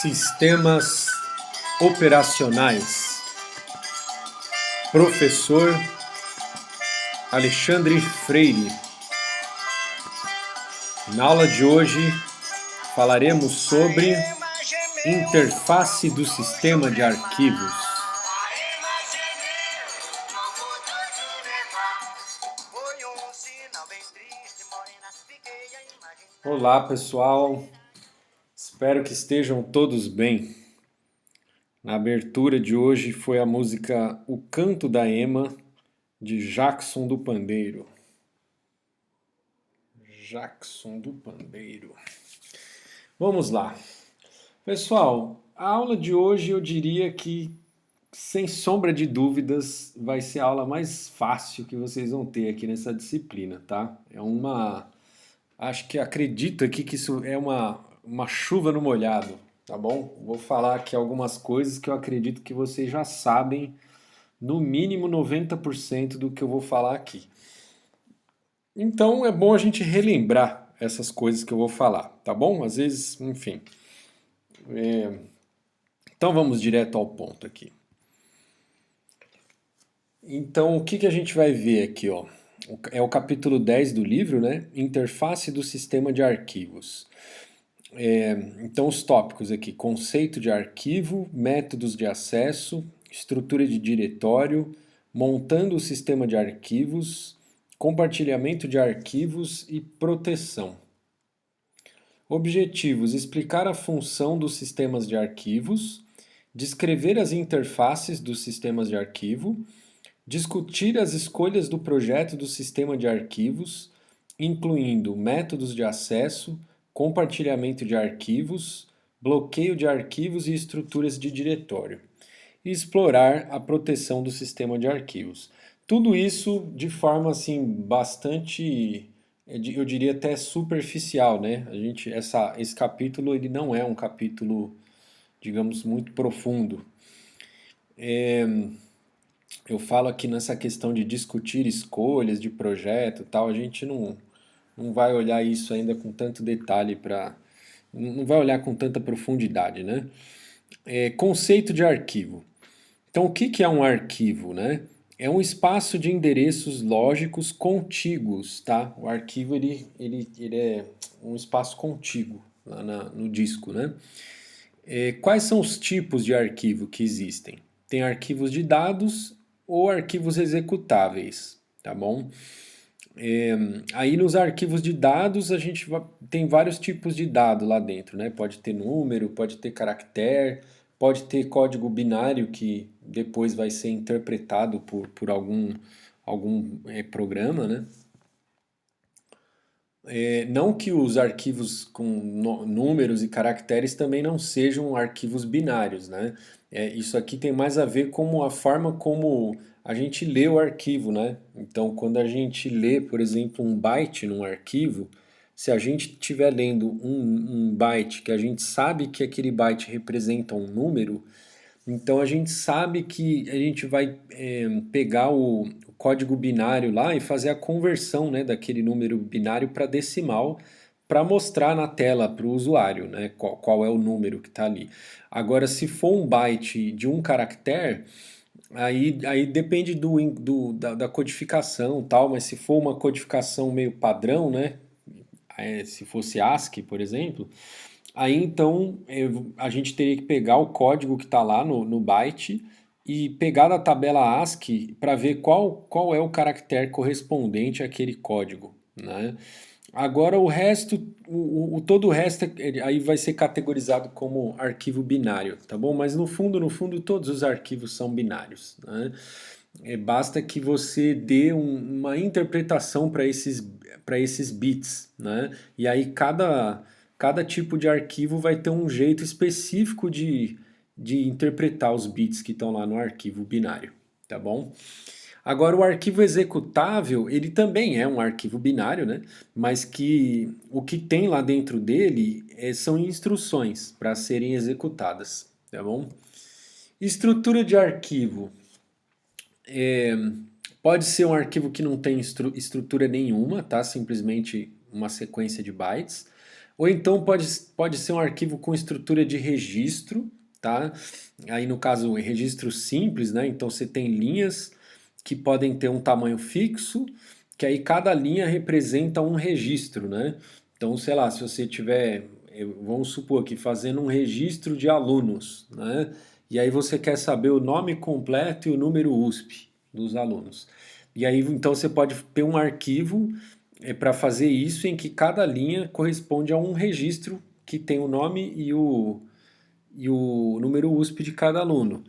Sistemas operacionais. Professor Alexandre Freire. Na aula de hoje falaremos sobre interface do sistema de arquivos. Olá, pessoal. Espero que estejam todos bem. Na abertura de hoje foi a música O Canto da Ema, de Jackson do Pandeiro. Jackson do Pandeiro. Vamos lá. Pessoal, a aula de hoje eu diria que, sem sombra de dúvidas, vai ser a aula mais fácil que vocês vão ter aqui nessa disciplina, tá? Acho que acredito aqui que isso é uma chuva no molhado, tá bom? Vou falar aqui algumas coisas que eu acredito que vocês já sabem, no mínimo 90% do que eu vou falar aqui. Então é bom a gente relembrar essas coisas que eu vou falar, tá bom? Às vezes, enfim. Então vamos direto ao ponto aqui. Então o que a gente vai ver aqui, ó? É o capítulo 10 do livro, né? Interface do sistema de arquivos. Então os tópicos aqui: conceito de arquivo, métodos de acesso, estrutura de diretório, montando o sistema de arquivos, compartilhamento de arquivos e proteção. Objetivos: explicar a função dos sistemas de arquivos, descrever as interfaces dos sistemas de arquivo, discutir as escolhas do projeto do sistema de arquivos, incluindo métodos de acesso, compartilhamento de arquivos, bloqueio de arquivos e estruturas de diretório, e explorar a proteção do sistema de arquivos. Tudo isso de forma assim bastante, eu diria até superficial, né? Esse capítulo ele não é um capítulo, digamos, muito profundo. Eu falo aqui nessa questão de discutir escolhas de projeto e tal, a gente não vai olhar isso ainda com tanto detalhe não vai olhar com tanta profundidade, né? Conceito de arquivo. Então, o que é um arquivo, né? É um espaço de endereços lógicos contíguos, tá? O arquivo ele é um espaço contíguo lá no disco, né? Quais são os tipos de arquivo que existem? Tem arquivos de dados ou arquivos executáveis, tá bom? Aí nos arquivos de dados tem vários tipos de dado lá dentro, né? Pode ter número, pode ter caractere, pode ter código binário que depois vai ser interpretado por algum programa, né? Não que os arquivos com números e caracteres também não sejam arquivos binários, né? Isso aqui tem mais a ver com a forma como a gente lê o arquivo, né? Então, quando a gente lê, por exemplo, um byte num arquivo, se a gente estiver lendo um byte que a gente sabe que aquele byte representa um número, então a gente sabe que a gente vai pegar o código binário lá e fazer a conversão, né, daquele número binário para decimal para mostrar na tela para o usuário, né, qual é o número que está ali. Agora, se for um byte de um caractere, aí depende da codificação tal, mas se for uma codificação meio padrão, né, se fosse ASCII, por exemplo, aí então a gente teria que pegar o código que está lá no byte e pegar da tabela ASCII para ver qual é o caractere correspondente àquele código, né? Agora o resto, todo o resto aí vai ser categorizado como arquivo binário, tá bom? Mas no fundo, todos os arquivos são binários, né? Basta que você dê uma interpretação para esses bits, né? E aí cada tipo de arquivo vai ter um jeito específico de interpretar os bits que estão lá no arquivo binário, tá bom? Agora, o arquivo executável, ele também é um arquivo binário, né? Mas que o que tem lá dentro dele são instruções para serem executadas, tá bom? Estrutura de arquivo. Pode ser um arquivo que não tem estrutura nenhuma, tá? Simplesmente uma sequência de bytes. Ou então pode ser um arquivo com estrutura de registro, tá? Aí no caso, registro simples, né? Então você tem linhas que podem ter um tamanho fixo, que aí cada linha representa um registro, né? Então, sei lá, se você tiver, vamos supor aqui, fazendo um registro de alunos, né? E aí você quer saber o nome completo e o número USP dos alunos. E aí então você pode ter um arquivo para fazer isso em que cada linha corresponde a um registro que tem o nome e o número USP de cada aluno.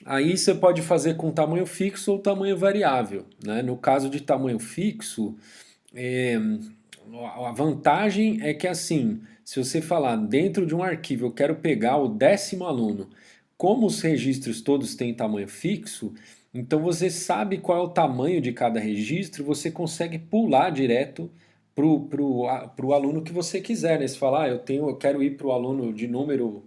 Aí você pode fazer com tamanho fixo ou tamanho variável, né? No caso de tamanho fixo, é, a vantagem é que assim, se você falar dentro de um arquivo, eu quero pegar o 10º aluno, como os registros todos têm tamanho fixo, então você sabe qual é o tamanho de cada registro, você consegue pular direto pro aluno que você quiser, né? Você fala, eu quero ir para o aluno de número.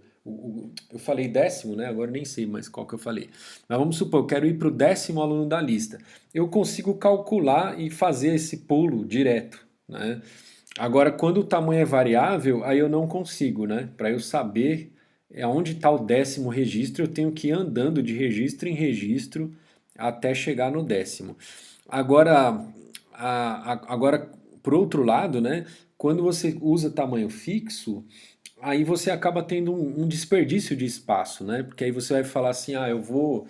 Eu falei 10º, né? Agora nem sei mais qual que eu falei. Mas vamos supor, eu quero ir para o 10º aluno da lista. Eu consigo calcular e fazer esse pulo direto, né? Agora, quando o tamanho é variável, aí eu não consigo, né? Para eu saber onde está o 10º registro, eu tenho que ir andando de registro em registro até chegar no 10º. Agora, agora por outro lado, né? Quando você usa tamanho fixo, aí você acaba tendo um desperdício de espaço, né? Porque aí você vai falar assim, eu vou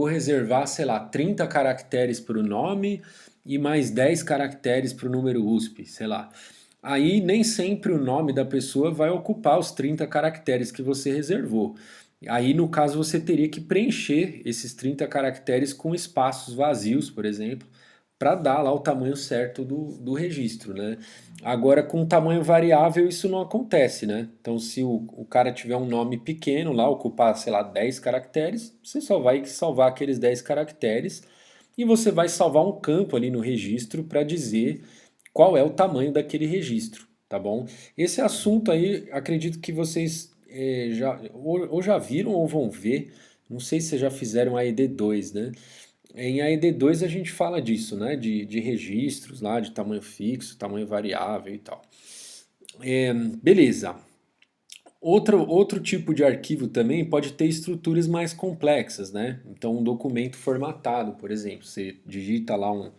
reservar, sei lá, 30 caracteres para o nome e mais 10 caracteres para o número USP, sei lá. Aí nem sempre o nome da pessoa vai ocupar os 30 caracteres que você reservou. Aí, no caso, você teria que preencher esses 30 caracteres com espaços vazios, por exemplo, para dar lá o tamanho certo do registro, né? Agora, com tamanho variável, isso não acontece, né? Então, se o cara tiver um nome pequeno lá, ocupar, sei lá, 10 caracteres, você só vai salvar aqueles 10 caracteres e você vai salvar um campo ali no registro para dizer qual é o tamanho daquele registro, tá bom? Esse assunto aí, acredito que vocês ou já viram ou vão ver, não sei se já fizeram a ED2, né? Em AED2 a gente fala disso, né? De registros lá, de tamanho fixo, tamanho variável e tal. Beleza. Outro tipo de arquivo também pode ter estruturas mais complexas, né? Então, um documento formatado, por exemplo, você digita lá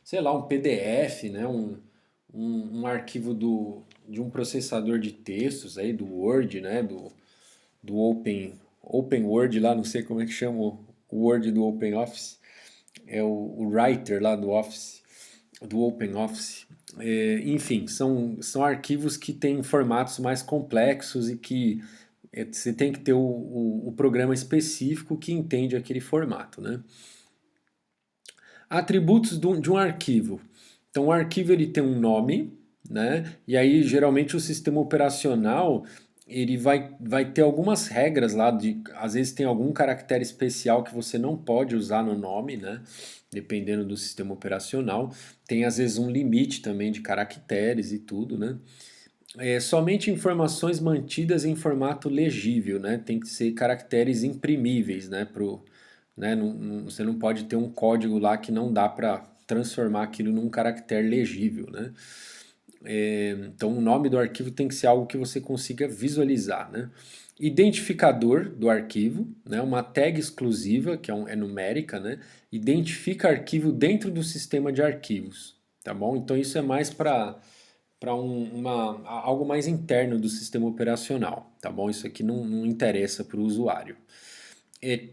sei lá, um PDF, né? Um arquivo de um processador de textos aí, do Word, né? Do Open Word lá, não sei como é que chama o Word do Open Office. É o Writer lá do Office, do Open Office. Enfim, são arquivos que têm formatos mais complexos e que você tem que ter o programa específico que entende aquele formato, né? Atributos de um arquivo. Então, o arquivo ele tem um nome, né? E aí, geralmente, o sistema operacional ele vai ter algumas regras lá, às vezes tem algum caractere especial que você não pode usar no nome, né? Dependendo do sistema operacional. Tem, às vezes, um limite também de caracteres e tudo, né? Somente informações mantidas em formato legível, né? Tem que ser caracteres imprimíveis, né? Né? Você não pode ter um código lá que não dá para transformar aquilo num caractere legível, né? Então o nome do arquivo tem que ser algo que você consiga visualizar, né? Identificador do arquivo, né? Uma tag exclusiva, que é numérica, né? Identifica arquivo dentro do sistema de arquivos, tá bom? Então isso é mais para algo mais interno do sistema operacional, tá bom? Isso aqui não interessa para o usuário.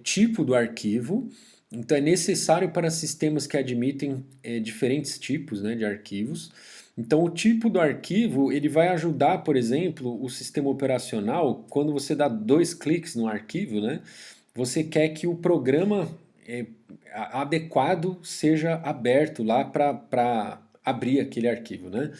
Tipo do arquivo, então é necessário para sistemas que admitem diferentes tipos, né, de arquivos. Então o tipo do arquivo ele vai ajudar, por exemplo, o sistema operacional, quando você dá 2 cliques no arquivo, né, você quer que o programa adequado seja aberto lá para abrir aquele arquivo, né?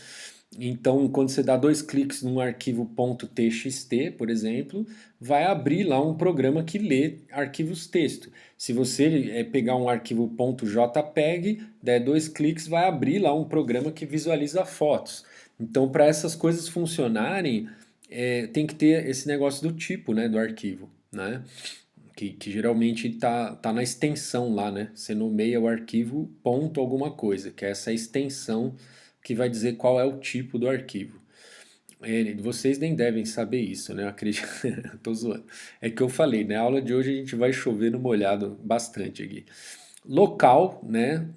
Então, quando você dá 2 cliques num arquivo .txt, por exemplo, vai abrir lá um programa que lê arquivos texto. Se você pegar um arquivo .jpeg, der 2 cliques, vai abrir lá um programa que visualiza fotos. Então, para essas coisas funcionarem, tem que ter esse negócio do tipo, né, do arquivo, né? Que geralmente tá na extensão lá, né? Você nomeia o arquivo ponto alguma coisa, que é essa extensão que vai dizer qual é o tipo do arquivo. Vocês nem devem saber isso, né? Eu acredito. Tô zoando. É que eu falei, né? A aula de hoje a gente vai chover no molhado bastante aqui. Local, né?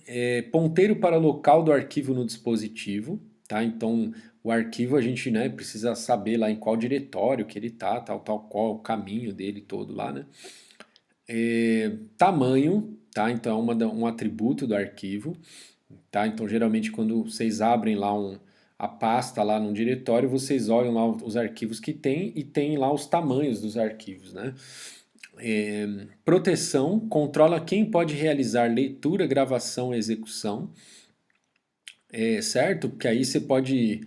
Ponteiro para local do arquivo no dispositivo, tá? Então, o arquivo a gente, né, precisa saber lá em qual diretório que ele tá, tal, qual o caminho dele todo lá, né? Tamanho, tá? Então, um atributo do arquivo, tá? Então, geralmente, quando vocês abrem lá a pasta lá num diretório, vocês olham lá os arquivos que tem e tem lá os tamanhos dos arquivos, né? Proteção, controla quem pode realizar leitura, gravação e execução, certo? Porque aí você pode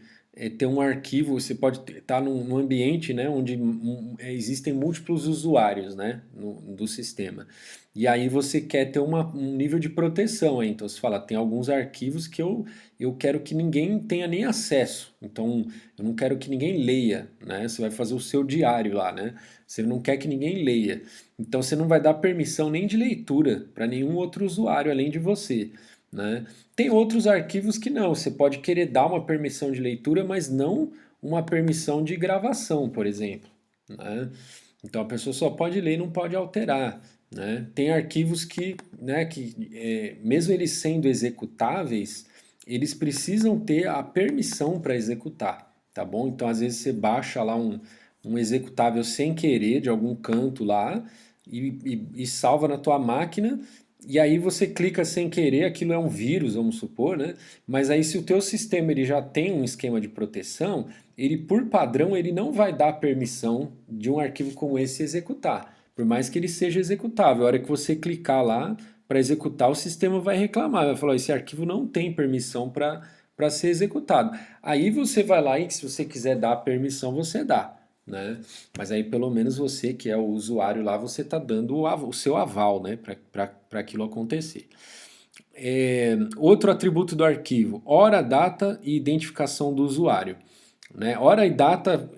ter um arquivo, você pode estar num ambiente, né, onde existem múltiplos usuários, né, do sistema. E aí você quer ter um nível de proteção aí. Então você fala, tem alguns arquivos que eu quero que ninguém tenha nem acesso. Então eu não quero que ninguém leia, né? Você vai fazer o seu diário lá, né? Você não quer que ninguém leia. Então você não vai dar permissão nem de leitura para nenhum outro usuário além de você, né? Tem outros arquivos que não, você pode querer dar uma permissão de leitura, mas não uma permissão de gravação, por exemplo, né? Então a pessoa só pode ler e não pode alterar, né? Tem arquivos que, né, mesmo eles sendo executáveis, eles precisam ter a permissão para executar, tá bom? Então às vezes você baixa lá um executável sem querer de algum canto lá e salva na tua máquina. E aí você clica sem querer, aquilo é um vírus, vamos supor, né? Mas aí se o teu sistema ele já tem um esquema de proteção, ele por padrão ele não vai dar permissão de um arquivo como esse executar, por mais que ele seja executável. A hora que você clicar lá para executar, o sistema vai reclamar, vai falar: esse arquivo não tem permissão para ser executado. Aí você vai lá e se você quiser dar a permissão, você dá, né? Mas aí pelo menos você que é o usuário lá, você está dando o seu aval, né, para aquilo acontecer. Outro atributo do arquivo: hora, data e identificação do usuário, né? Hora e data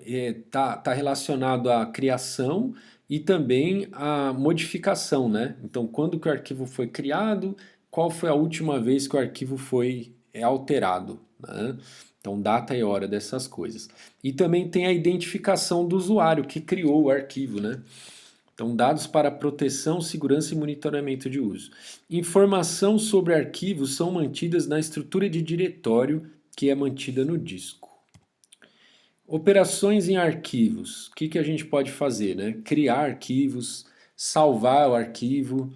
tá relacionado à criação e também à modificação, né? Então, quando que o arquivo foi criado, qual foi a última vez que o arquivo foi alterado, né? Então, data e hora dessas coisas. E também tem a identificação do usuário que criou o arquivo, né? Então, dados para proteção, segurança e monitoramento de uso. Informação sobre arquivos são mantidas na estrutura de diretório que é mantida no disco. Operações em arquivos. O que a gente pode fazer, né? Criar arquivos, salvar o arquivo,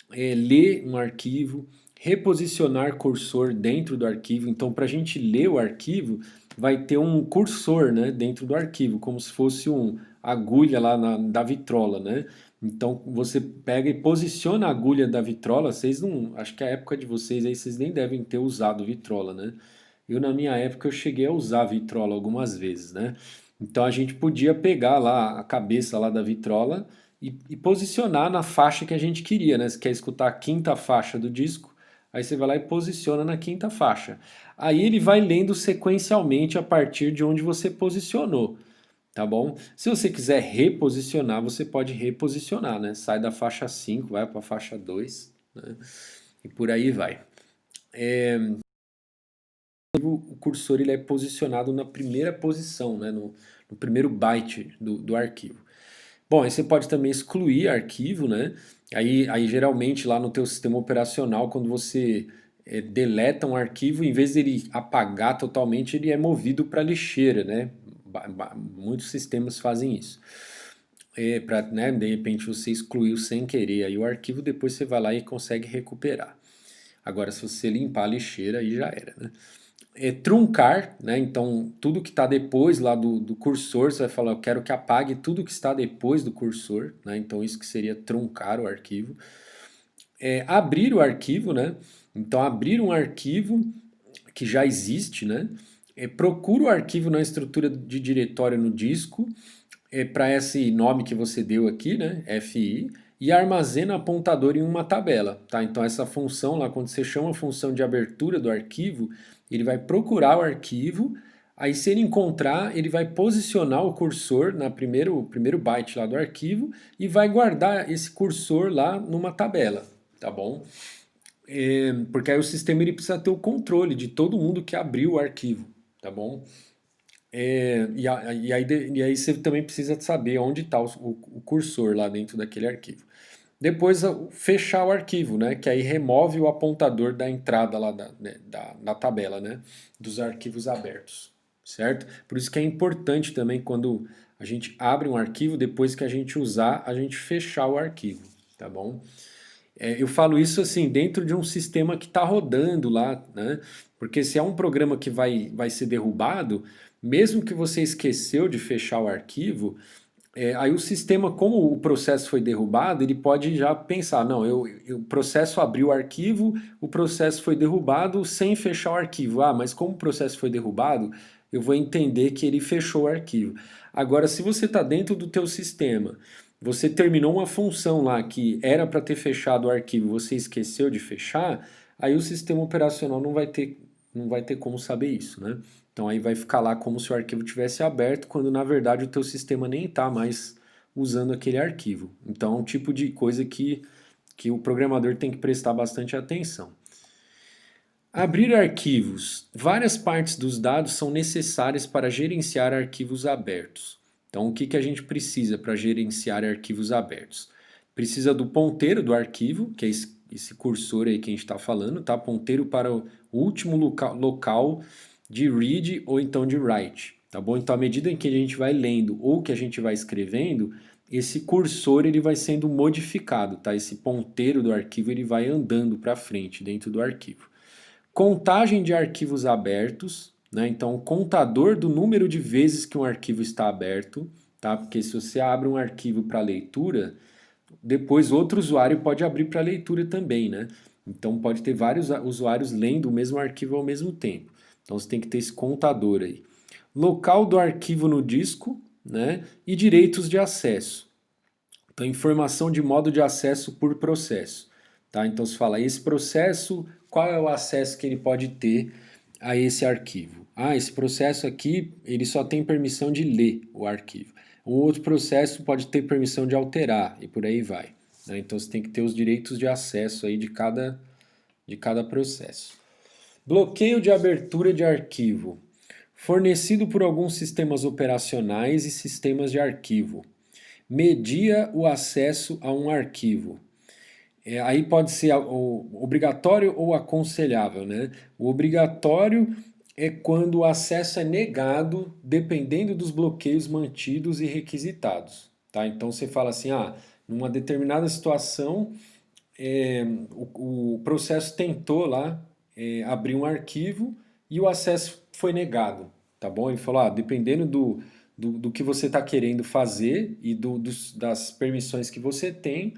ler um arquivo, reposicionar cursor dentro do arquivo. Então, para a gente ler o arquivo, vai ter um cursor, né, dentro do arquivo, como se fosse uma agulha lá da vitrola, né? Então você pega e posiciona a agulha da vitrola. Vocês não, acho que a época de vocês aí vocês nem devem ter usado vitrola, né? Eu na minha época eu cheguei a usar vitrola algumas vezes, né? Então a gente podia pegar lá a cabeça lá da vitrola e posicionar na faixa que a gente queria, né? Se quer escutar a quinta faixa do disco, aí você vai lá e posiciona na quinta faixa. Aí ele vai lendo sequencialmente a partir de onde você posicionou, tá bom? Se você quiser reposicionar, você pode reposicionar, né? Sai da faixa 5, vai para a faixa 2, né? E por aí vai. O cursor ele é posicionado na primeira posição, né? No primeiro byte do arquivo. Bom, aí você pode também excluir arquivo, né? Aí geralmente lá no teu sistema operacional, quando você deleta um arquivo, em vez dele apagar totalmente, ele é movido para lixeira, né? Muitos sistemas fazem isso. Para, né, de repente você excluiu sem querer aí o arquivo, depois você vai lá e consegue recuperar. Agora, se você limpar a lixeira, aí já era, né? Truncar, né? Então tudo que está depois lá do cursor, você vai falar, eu quero que apague tudo que está depois do cursor, né? Então isso que seria truncar o arquivo. Abrir o arquivo, né? Então abrir um arquivo que já existe, né? Procura o arquivo na estrutura de diretório no disco, para esse nome que você deu aqui, né? FI, e armazena apontador em uma tabela, tá? Então essa função lá, quando você chama a função de abertura do arquivo, ele vai procurar o arquivo, aí se ele encontrar, ele vai posicionar o cursor na primeiro byte lá do arquivo e vai guardar esse cursor lá numa tabela, tá bom? Porque aí o sistema ele precisa ter o controle de todo mundo que abriu o arquivo, tá bom? E aí você também precisa saber onde está o cursor lá dentro daquele arquivo. Depois fechar o arquivo, né? Que aí remove o apontador da entrada lá da tabela, né? Dos arquivos abertos, certo? Por isso que é importante também quando a gente abre um arquivo, depois que a gente usar, a gente fechar o arquivo, tá bom? Eu falo isso assim, dentro de um sistema que está rodando lá, né? Porque se é um programa que vai ser derrubado, mesmo que você esqueceu de fechar o arquivo, aí o sistema, como o processo foi derrubado, ele pode já pensar, não, o processo abriu o arquivo, o processo foi derrubado sem fechar o arquivo. Ah, mas como o processo foi derrubado, eu vou entender que ele fechou o arquivo. Agora, se você está dentro do teu sistema, você terminou uma função lá que era para ter fechado o arquivo, você esqueceu de fechar, aí o sistema operacional não vai ter como saber isso, né? Então aí vai ficar lá como se o arquivo tivesse aberto, quando na verdade o teu sistema nem está mais usando aquele arquivo. Então é um tipo de coisa que o programador tem que prestar bastante atenção. Abrir arquivos. Várias partes dos dados são necessárias para gerenciar arquivos abertos. Então, o que a gente precisa para gerenciar arquivos abertos? Precisa do ponteiro do arquivo, que é esse cursor aí que a gente está falando, tá? Ponteiro para o último local de read ou então de write, tá bom? Então, à medida em que a gente vai lendo ou que a gente vai escrevendo, esse cursor ele vai sendo modificado, tá? Esse ponteiro do arquivo ele vai andando para frente dentro do arquivo. Contagem de arquivos abertos, né? Então, o contador do número de vezes que um arquivo está aberto, tá? Porque se você abre um arquivo para leitura, depois outro usuário pode abrir para leitura também, né? Então, pode ter vários usuários lendo o mesmo arquivo ao mesmo tempo. Então, você tem que ter esse contador aí. Local do arquivo no disco, né? E direitos de acesso. Então, informação de modo de acesso por processo. Tá? Então, se fala, esse processo, qual é o acesso que ele pode ter a esse arquivo? Ah, esse processo aqui, ele só tem permissão de ler o arquivo. O outro processo pode ter permissão de alterar, e por aí vai. Né? Então, você tem que ter os direitos de acesso aí de cada processo. Bloqueio de abertura de arquivo. Fornecido por alguns sistemas operacionais e sistemas de arquivo. Media o acesso a um arquivo. Aí pode ser obrigatório ou aconselhável, né? O obrigatório é quando o acesso é negado, dependendo dos bloqueios mantidos e requisitados, tá? Então você fala assim, numa determinada situação, o processo tentou lá abrir um arquivo e o acesso foi negado, tá bom? Ele falou, dependendo do que você está querendo fazer e das permissões que você tem,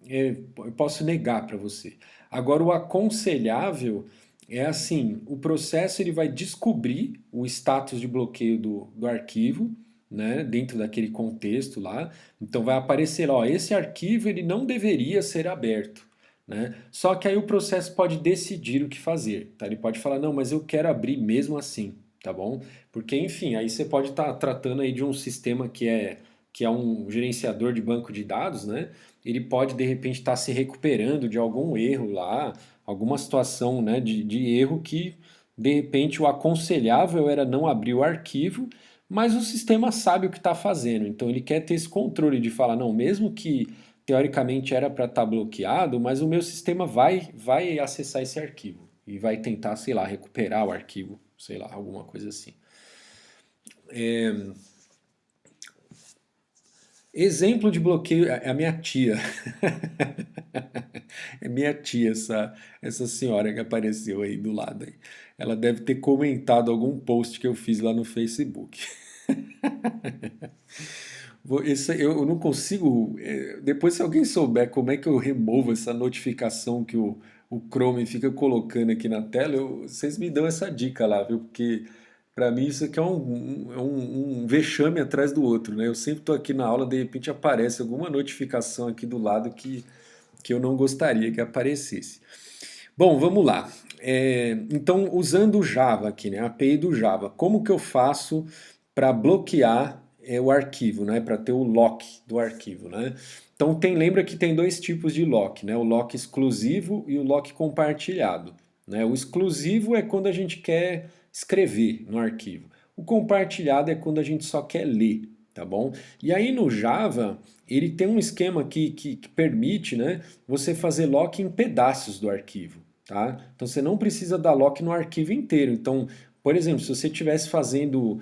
eu posso negar para você. Agora, o aconselhável é assim, o processo ele vai descobrir o status de bloqueio do arquivo, né, dentro daquele contexto lá. Então vai aparecer lá, ó, esse arquivo ele não deveria ser aberto. Né? Só que aí o processo pode decidir o que fazer. Tá? Ele pode falar, não, mas eu quero abrir mesmo assim, tá bom? Porque, enfim, aí você pode estar tratando aí de um sistema que é um gerenciador de banco de dados, né? Ele pode, de repente, estar se recuperando de algum erro lá, alguma situação, né, de erro que, de repente, o aconselhável era não abrir o arquivo, mas o sistema sabe o que está fazendo. Então, ele quer ter esse controle de falar, não, mesmo que teoricamente era para estar bloqueado, mas o meu sistema vai acessar esse arquivo e vai tentar, sei lá, recuperar o arquivo, sei lá, alguma coisa assim. Exemplo de bloqueio é a minha tia. É minha tia, essa senhora que apareceu aí do lado aí. Ela deve ter comentado algum post que eu fiz lá no Facebook. Eu não consigo. Depois, se alguém souber como é que eu removo essa notificação que o Chrome fica colocando aqui na tela, vocês me dão essa dica lá, viu? Porque para mim isso aqui é um vexame atrás do outro, né? Eu sempre estou aqui na aula, de repente aparece alguma notificação aqui do lado que eu não gostaria que aparecesse. Bom, vamos lá. Então, usando o Java aqui, né? A API do Java, como que eu faço para bloquear o arquivo, né? Para ter o lock do arquivo, né? Então lembra que tem dois tipos de lock, né? O lock exclusivo e o lock compartilhado, né? O exclusivo é quando a gente quer escrever no arquivo. O compartilhado é quando a gente só quer ler, tá bom? E aí no Java, ele tem um esquema que permite, né, você fazer lock em pedaços do arquivo, tá? Então você não precisa dar lock no arquivo inteiro. Então, por exemplo, se você estivesse fazendo,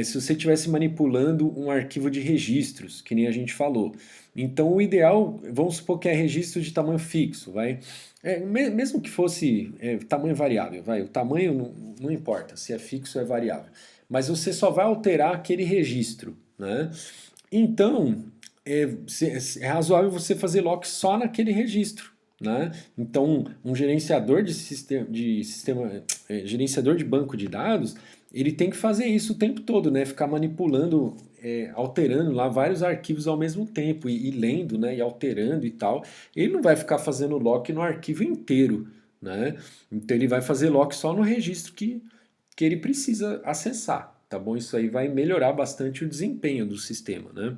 se você estivesse manipulando um arquivo de registros, que nem a gente falou, então o ideal, vamos supor que é registro de tamanho fixo, vai? Mesmo que fosse tamanho variável, vai, o tamanho não importa se é fixo ou é variável, mas você só vai alterar aquele registro, né? Então, é razoável você fazer lock só naquele registro, né? Então, um gerenciador gerenciador de banco de dados, ele tem que fazer isso o tempo todo, né? Ficar manipulando, alterando lá vários arquivos ao mesmo tempo e lendo, né? E alterando e tal. Ele não vai ficar fazendo lock no arquivo inteiro, né? Então ele vai fazer lock só no registro que ele precisa acessar, tá bom? Isso aí vai melhorar bastante o desempenho do sistema, né?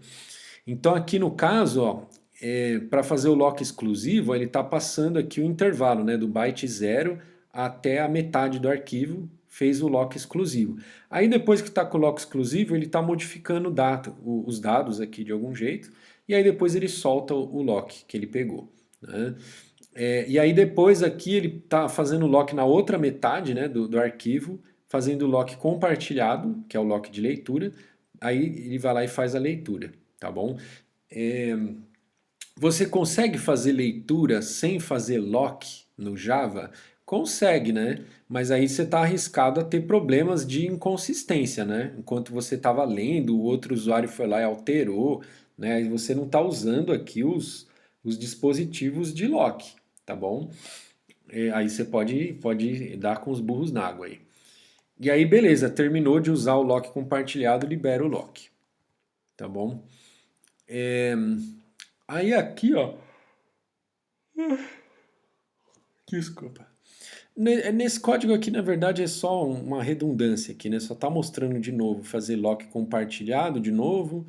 Então aqui no caso, ó, para fazer o lock exclusivo, ele está passando aqui o intervalo, né, do byte 0 até a metade do arquivo, fez o lock exclusivo. Aí depois que está com o lock exclusivo, ele está modificando os dados aqui de algum jeito, e aí depois ele solta o lock que ele pegou, né? E aí depois aqui ele está fazendo o lock na outra metade, né, do arquivo, fazendo o lock compartilhado, que é o lock de leitura, aí ele vai lá e faz a leitura, tá bom? É, Você consegue fazer leitura sem fazer lock no Java? Consegue, né? Mas aí você está arriscado a ter problemas de inconsistência, né? Enquanto você estava lendo, o outro usuário foi lá e alterou, né? E você não está usando aqui os dispositivos de lock, tá bom? Aí você pode dar com os burros na água aí. E aí, beleza, terminou de usar o lock compartilhado, libera o lock, tá bom? Aí aqui, ó, desculpa. Nesse código aqui, na verdade, é só uma redundância aqui, né? Só tá mostrando de novo, fazer lock compartilhado de novo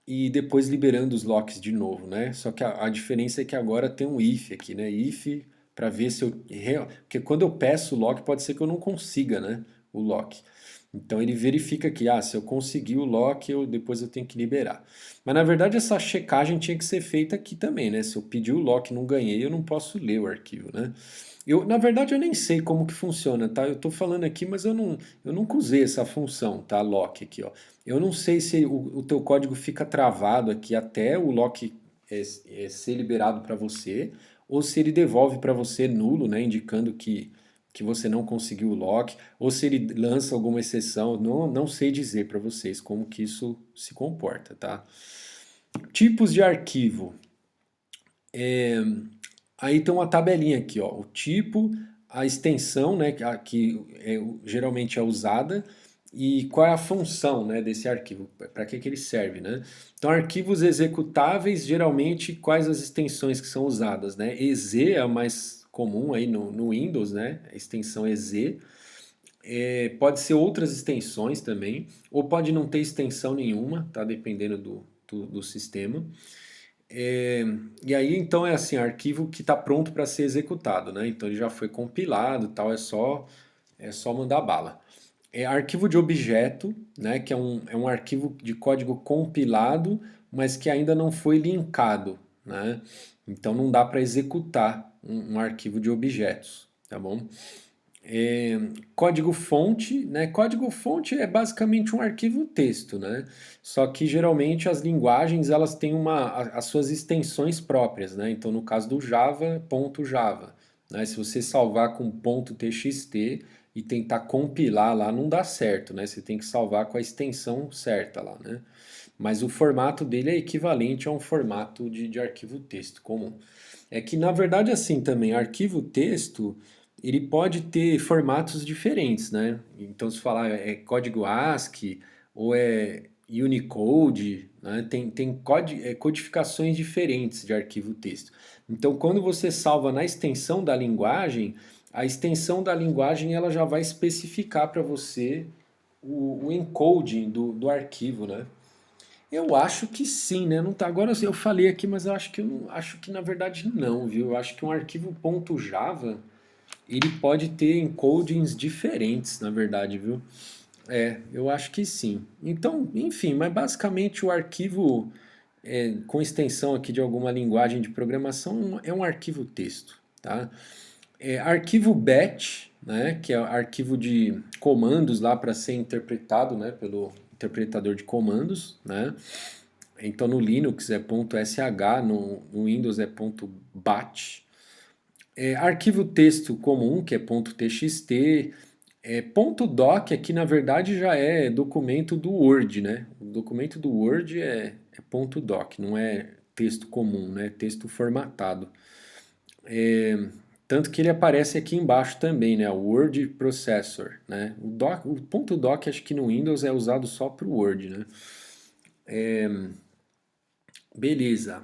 e depois liberando os locks de novo, né? Só que a diferença é que agora tem um if aqui, né? If para ver se eu... Porque quando eu peço o lock, pode ser que eu não consiga, né? O lock. Então ele verifica que, se eu conseguir o lock, depois eu tenho que liberar. Mas na verdade essa checagem tinha que ser feita aqui também, né? Se eu pedir o lock e não ganhei, eu não posso ler o arquivo, né? Na verdade, eu nem sei como que funciona, tá? Eu tô falando aqui, mas eu nunca usei essa função, tá? Lock aqui, ó. Eu não sei se o teu código fica travado aqui até o lock ser liberado para você, ou se ele devolve para você nulo, né? Indicando que você não conseguiu o lock, ou se ele lança alguma exceção. Não sei dizer para vocês como que isso se comporta, tá? Tipos de arquivo. Aí tem uma tabelinha aqui, ó, o tipo, a extensão, né, geralmente é usada, e qual é a função, né, desse arquivo, para que ele serve, né? Então, arquivos executáveis, geralmente, quais as extensões que são usadas, né? EZ é a mais comum aí no Windows, né? A extensão EZ. Pode ser outras extensões também, ou pode não ter extensão nenhuma, tá? Dependendo do sistema. E aí então é assim, arquivo que está pronto para ser executado, né? Então ele já foi compilado, tal, é só mandar bala. Arquivo de objeto, né? Que é um arquivo de código compilado, mas que ainda não foi linkado, né? Então não dá para executar um arquivo de objetos, tá bom? Código-fonte, né? Código-fonte é basicamente um arquivo texto, né? Só que geralmente as linguagens elas têm as suas extensões próprias, né? Então no caso do Java, ponto .java, né? Se você salvar com ponto .txt e tentar compilar lá, não dá certo, né? Você tem que salvar com a extensão certa lá, né? Mas o formato dele é equivalente a um formato de arquivo texto comum. É que na verdade assim também, arquivo texto ele pode ter formatos diferentes, né? Então, se falar código ASCII ou é Unicode, né? Tem codificações diferentes de arquivo texto. Então, quando você salva na extensão da linguagem, a extensão da linguagem ela já vai especificar para você o encoding do arquivo, né? Eu acho que sim, né? Não tá, agora eu falei aqui, mas eu acho que eu não, acho que na verdade não, viu? Eu acho que um arquivo .java ele pode ter encodings diferentes, na verdade, viu? É, eu acho que sim. Então, enfim, mas basicamente o arquivo com extensão aqui de alguma linguagem de programação é um arquivo texto, tá? Arquivo batch, né, que é arquivo de comandos lá para ser interpretado, né, pelo interpretador de comandos, né? Então no Linux é .sh, no Windows é .bat. Arquivo texto comum, que é .txt. .doc aqui na verdade já é documento do Word, né? O documento do Word é .doc, não é texto comum, né? Texto formatado. Tanto que ele aparece aqui embaixo também, né? O Word Processor, né? O .doc acho que no Windows é usado só para o Word, né? Beleza.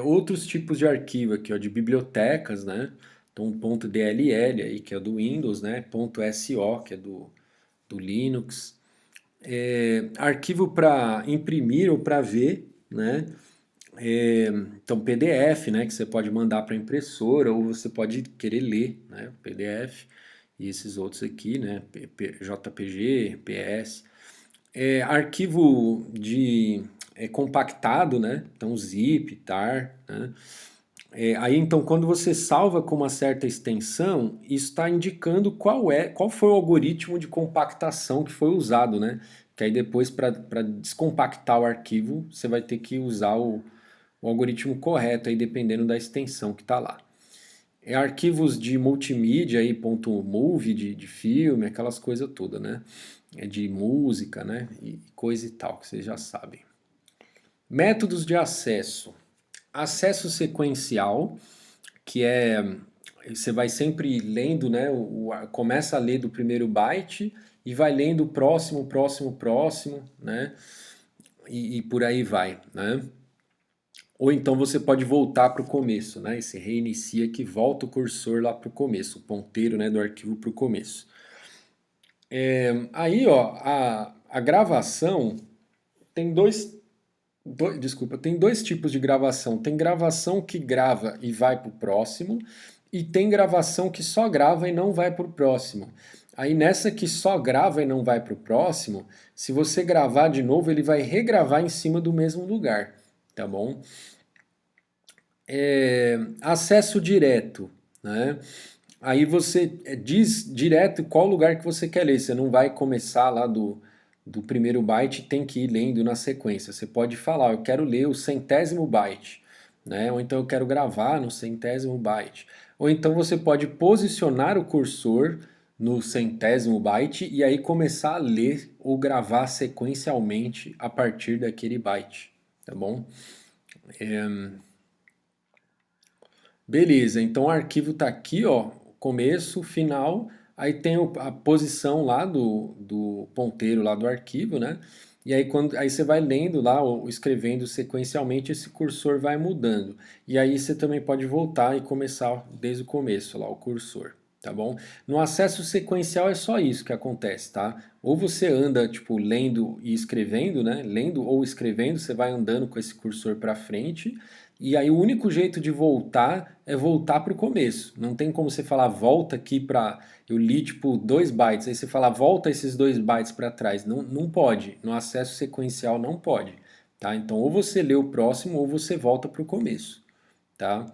Outros tipos de arquivo aqui, ó, de bibliotecas, né? Então, .dll aí, que é do Windows, né? .so, que é do Linux. Arquivo para imprimir ou para ver, né? Então, PDF, né? Que você pode mandar para impressora ou você pode querer ler, né? PDF. E esses outros aqui, né? JPG, PS. Arquivo de compactado, né? Então, zip, tar, né? Aí então, quando você salva com uma certa extensão, isso está indicando qual foi o algoritmo de compactação que foi usado, né? Que aí depois, para descompactar o arquivo, você vai ter que usar o algoritmo correto, aí dependendo da extensão que está lá. Arquivos de multimídia, aí, .move, de filme, aquelas coisas todas, né? De música, né? E coisa e tal, que vocês já sabem. Métodos de acesso. Acesso sequencial, que é você vai sempre lendo, né? Começa a ler do primeiro byte e vai lendo o próximo, próximo, próximo, né? E por aí vai, né? Ou então você pode voltar para o começo, né? E você reinicia que volta o cursor lá para o começo, o ponteiro, né, do arquivo para o começo. Aí, ó, a gravação tem desculpa, tem dois tipos de gravação. Tem gravação que grava e vai para o próximo, e tem gravação que só grava e não vai para o próximo. Aí nessa que só grava e não vai para o próximo, se você gravar de novo, ele vai regravar em cima do mesmo lugar, tá bom? Acesso direto, né? Aí você diz direto qual lugar que você quer ler. Você não vai começar lá do primeiro byte e tem que ir lendo na sequência. Você pode falar, eu quero ler o centésimo byte, né? Ou então eu quero gravar no centésimo byte. Ou então você pode posicionar o cursor no centésimo byte e aí começar a ler ou gravar sequencialmente a partir daquele byte, tá bom? Beleza, então o arquivo está aqui, ó, começo, final, aí tem a posição lá do ponteiro lá do arquivo, né? E aí, aí você vai lendo lá, ou escrevendo sequencialmente, esse cursor vai mudando. E aí você também pode voltar e começar desde o começo lá, o cursor, tá bom? No acesso sequencial é só isso que acontece, tá? Ou você anda, tipo, lendo e escrevendo, né? Lendo ou escrevendo, você vai andando com esse cursor para frente, e aí o único jeito de voltar é voltar para o começo. Não tem como você falar volta aqui para... Eu li tipo 2 bytes, aí você fala volta esses 2 bytes para trás. Não, não pode. No acesso sequencial não pode. Tá? Então ou você lê o próximo ou você volta para o começo. Tá?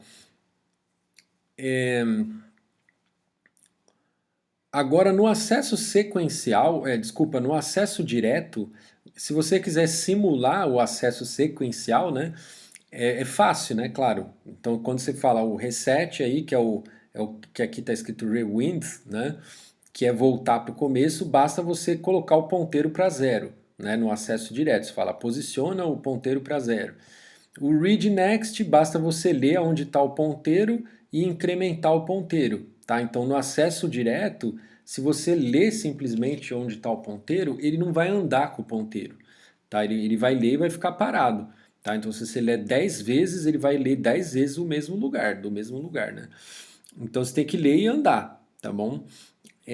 Agora no acesso sequencial, desculpa, no acesso direto, se você quiser simular o acesso sequencial, né? É fácil, né? Claro. Então, quando você fala o reset aí, que é o que aqui está escrito rewind, né? Que é voltar para o começo, basta você colocar o ponteiro para zero, né? No acesso direto. Você fala, posiciona o ponteiro para zero. O read next, basta você ler onde está o ponteiro e incrementar o ponteiro, tá? Então, no acesso direto, se você ler simplesmente onde está o ponteiro, ele não vai andar com o ponteiro, tá? Ele vai ler e vai ficar parado. Tá? Então, se você ler 10 vezes, ele vai ler 10 vezes o mesmo lugar, do mesmo lugar, né? Então, você tem que ler e andar, tá bom?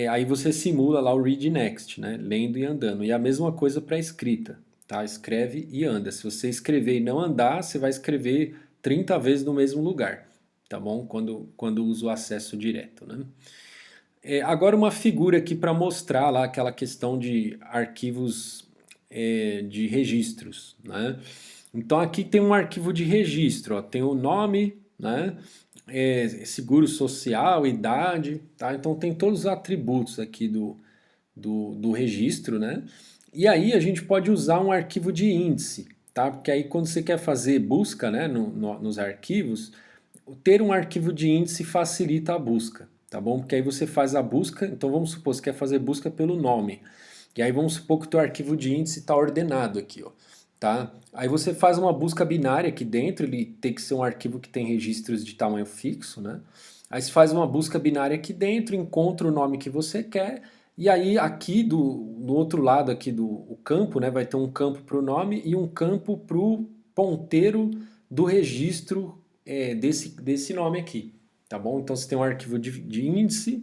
Aí você simula lá o read next, né? Lendo e andando. E a mesma coisa para a escrita, tá? Escreve e anda. Se você escrever e não andar, você vai escrever 30 vezes no mesmo lugar, tá bom? Quando usa o acesso direto, né? Agora uma figura aqui para mostrar lá aquela questão de arquivos de registros, né? Então aqui tem um arquivo de registro, ó, tem o nome, né? Seguro social, idade, tá? Então tem todos os atributos aqui do registro, né? E aí a gente pode usar um arquivo de índice, tá? Porque aí quando você quer fazer busca, né, nos arquivos, ter um arquivo de índice facilita a busca, tá bom? Porque aí você faz a busca, então vamos supor, você quer fazer busca pelo nome. E aí vamos supor que o teu arquivo de índice está ordenado aqui, ó, tá? Aí você faz uma busca binária aqui dentro, ele tem que ser um arquivo que tem registros de tamanho fixo, né? Aí você faz uma busca binária aqui dentro, encontra o nome que você quer, e aí aqui no outro lado aqui do o campo, né, vai ter um campo para o nome e um campo para o ponteiro do registro desse nome aqui, tá bom? Então você tem um arquivo de índice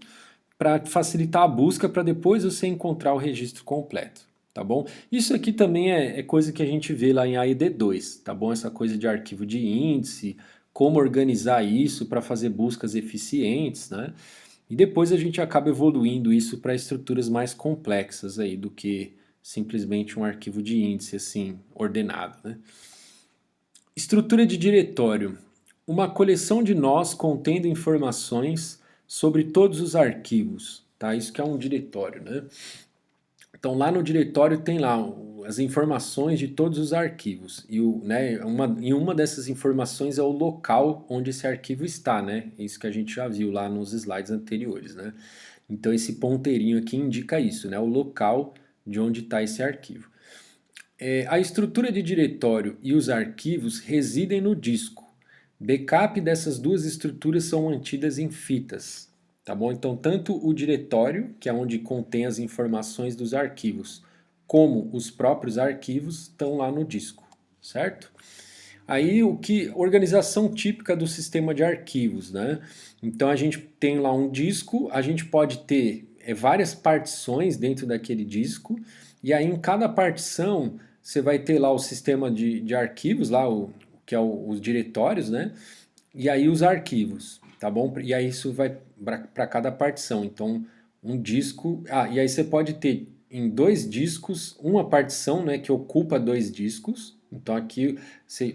para facilitar a busca para depois você encontrar o registro completo, tá bom? Isso aqui também é coisa que a gente vê lá em AED2, tá bom? Essa coisa de arquivo de índice, como organizar isso para fazer buscas eficientes, né? E depois a gente acaba evoluindo isso para estruturas mais complexas aí do que simplesmente um arquivo de índice assim ordenado, né? Estrutura de diretório. Uma coleção de nós contendo informações sobre todos os arquivos, tá? Isso que é um diretório, né? Então lá no diretório tem lá as informações de todos os arquivos e uma dessas informações é o local onde esse arquivo está, né? Isso que a gente já viu lá nos slides anteriores, né? Então esse ponteirinho aqui indica isso, né? O local de onde está esse arquivo. A estrutura de diretório e os arquivos residem no disco. Backup dessas duas estruturas são mantidas em fitas, tá bom? Então, tanto o diretório, que é onde contém as informações dos arquivos, como os próprios arquivos estão lá no disco, certo? Aí, organização típica do sistema de arquivos, né? Então, a gente tem lá um disco, a gente pode ter várias partições dentro daquele disco, e aí em cada partição você vai ter lá o sistema de arquivos, lá que é os diretórios, né? E aí os arquivos, tá bom? E aí isso vai para cada partição. Então, um disco. E aí você pode ter em dois discos uma partição, né, que ocupa dois discos. Então, aqui, você,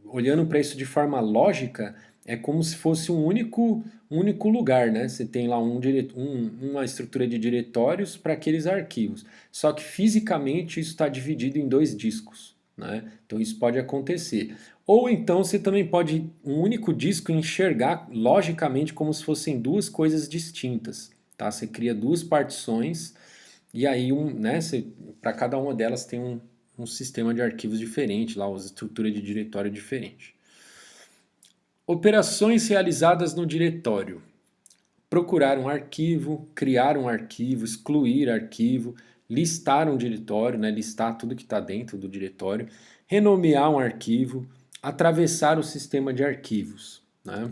olhando para isso de forma lógica, é como se fosse um único lugar, né? Você tem lá uma estrutura de diretórios para aqueles arquivos. Só que fisicamente isso está dividido em dois discos, né? Então isso pode acontecer. Ou então você também pode, um único disco, enxergar logicamente como se fossem duas coisas distintas, tá? Você cria duas partições e aí né, para cada uma delas tem um sistema de arquivos diferente, lá, uma estrutura de diretório diferente. Operações realizadas no diretório. Procurar um arquivo, criar um arquivo, excluir arquivo, listar um diretório, né, listar tudo que está dentro do diretório, renomear um arquivo, atravessar o sistema de arquivos, né?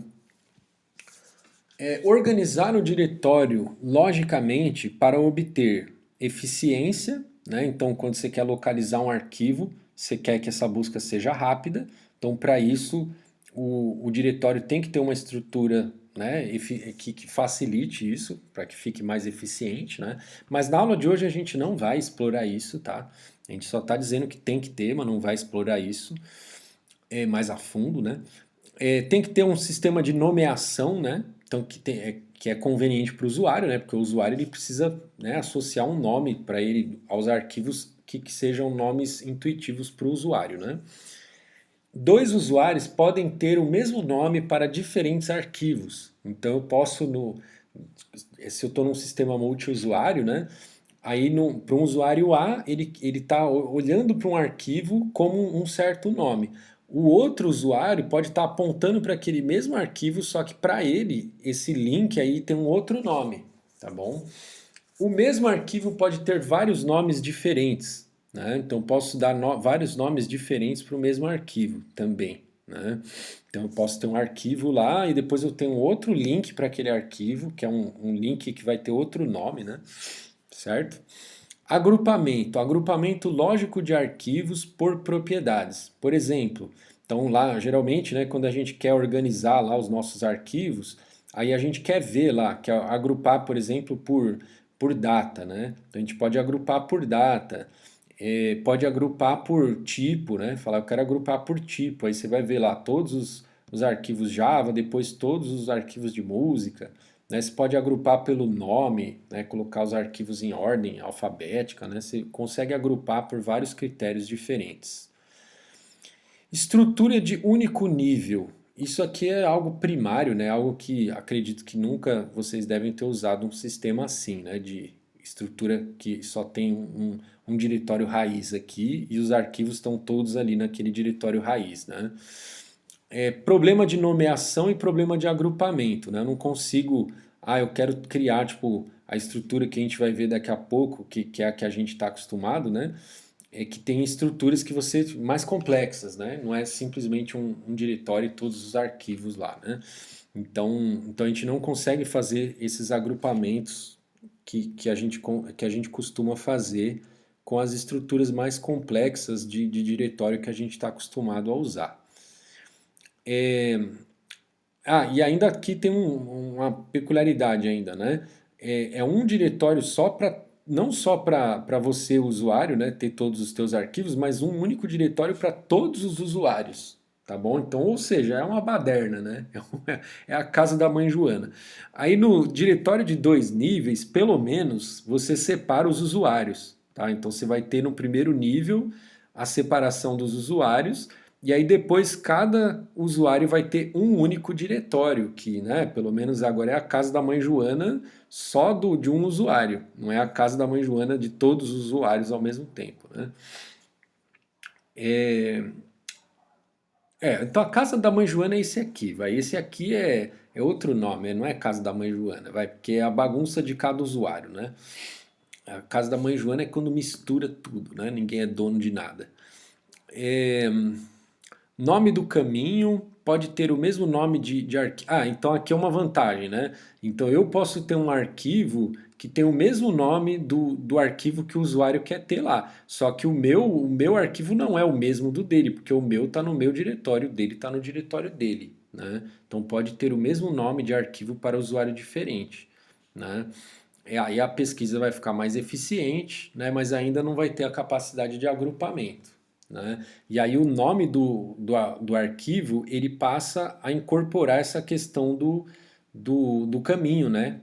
Organizar o diretório logicamente para obter eficiência, né? Então, quando você quer localizar um arquivo, você quer que essa busca seja rápida. Então, para isso, o diretório tem que ter uma estrutura, né, que facilite isso, para que fique mais eficiente, né? Mas na aula de hoje a gente não vai explorar isso, tá? A gente só está dizendo que tem que ter, mas não vai explorar isso mais a fundo, né? Tem que ter um sistema de nomeação, né? Então, que é conveniente para o usuário, né? Porque o usuário ele precisa, né, associar um nome para ele aos arquivos que sejam nomes intuitivos para o usuário, né? Dois usuários podem ter o mesmo nome para diferentes arquivos. Então, eu posso, se eu estou num sistema multiusuário, né? Aí, para um usuário A, ele está olhando para um arquivo como um certo nome. O outro usuário pode estar apontando para aquele mesmo arquivo, só que para ele, esse link aí tem um outro nome, tá bom? O mesmo arquivo pode ter vários nomes diferentes, né? Então, posso dar vários nomes diferentes para o mesmo arquivo também, né? Então, eu posso ter um arquivo lá e depois eu tenho outro link para aquele arquivo, que é um link que vai ter outro nome, né? Certo? Agrupamento, agrupamento lógico de arquivos por propriedades. Por exemplo, então lá geralmente, né, quando a gente quer organizar lá os nossos arquivos, aí a gente quer ver lá, quer agrupar, por exemplo, por data, né? Então a gente pode agrupar por data, pode agrupar por tipo, né? Falar, eu quero agrupar por tipo, aí você vai ver lá todos os arquivos Java, depois todos os arquivos de música, né? Você pode agrupar pelo nome, né? Colocar os arquivos em ordem alfabética, né? Você consegue agrupar por vários critérios diferentes. Estrutura de único nível. Isso aqui é algo primário, né? Algo que acredito que nunca vocês devem ter usado um sistema assim, né? De estrutura que só tem um diretório raiz aqui e os arquivos estão todos ali naquele diretório raiz, né? Problema de nomeação e problema de agrupamento, né? Eu não consigo, eu quero criar tipo a estrutura que a gente vai ver daqui a pouco, que é a que a gente está acostumado, né? É que tem estruturas que você mais complexas, né? Não é simplesmente um diretório e todos os arquivos lá, né? Então a gente não consegue fazer esses agrupamentos que a gente costuma fazer com as estruturas mais complexas de diretório que a gente está acostumado a usar. E ainda aqui tem uma peculiaridade ainda, né? É um diretório só para não só para você, usuário, né, ter todos os teus arquivos, mas um único diretório para todos os usuários, tá bom? Então, ou seja, é uma baderna, né? É a casa da mãe Joana. Aí no diretório de dois níveis, pelo menos, você separa os usuários, tá? Então você vai ter no primeiro nível a separação dos usuários e aí depois cada usuário vai ter um único diretório, que, né, pelo menos agora é a casa da mãe Joana só de um usuário, não é a casa da mãe Joana de todos os usuários ao mesmo tempo, né? Então a casa da mãe Joana é esse aqui, vai. Esse aqui é outro nome, não é casa da mãe Joana, vai, porque é a bagunça de cada usuário, né? A casa da mãe Joana é quando mistura tudo, né? Ninguém é dono de nada. É, Nome do caminho pode ter o mesmo nome de arquivo. Então aqui é uma vantagem, né? Então eu posso ter um arquivo que tem o mesmo nome do arquivo que o usuário quer ter lá. Só que o meu arquivo não é o mesmo do dele, porque o meu está no meu diretório, o dele está no diretório dele, né? Então pode ter o mesmo nome de arquivo para usuário diferente, né? Aí a pesquisa vai ficar mais eficiente, né? Mas ainda não vai ter a capacidade de agrupamento, né? E aí o nome do arquivo ele passa a incorporar essa questão do caminho, né?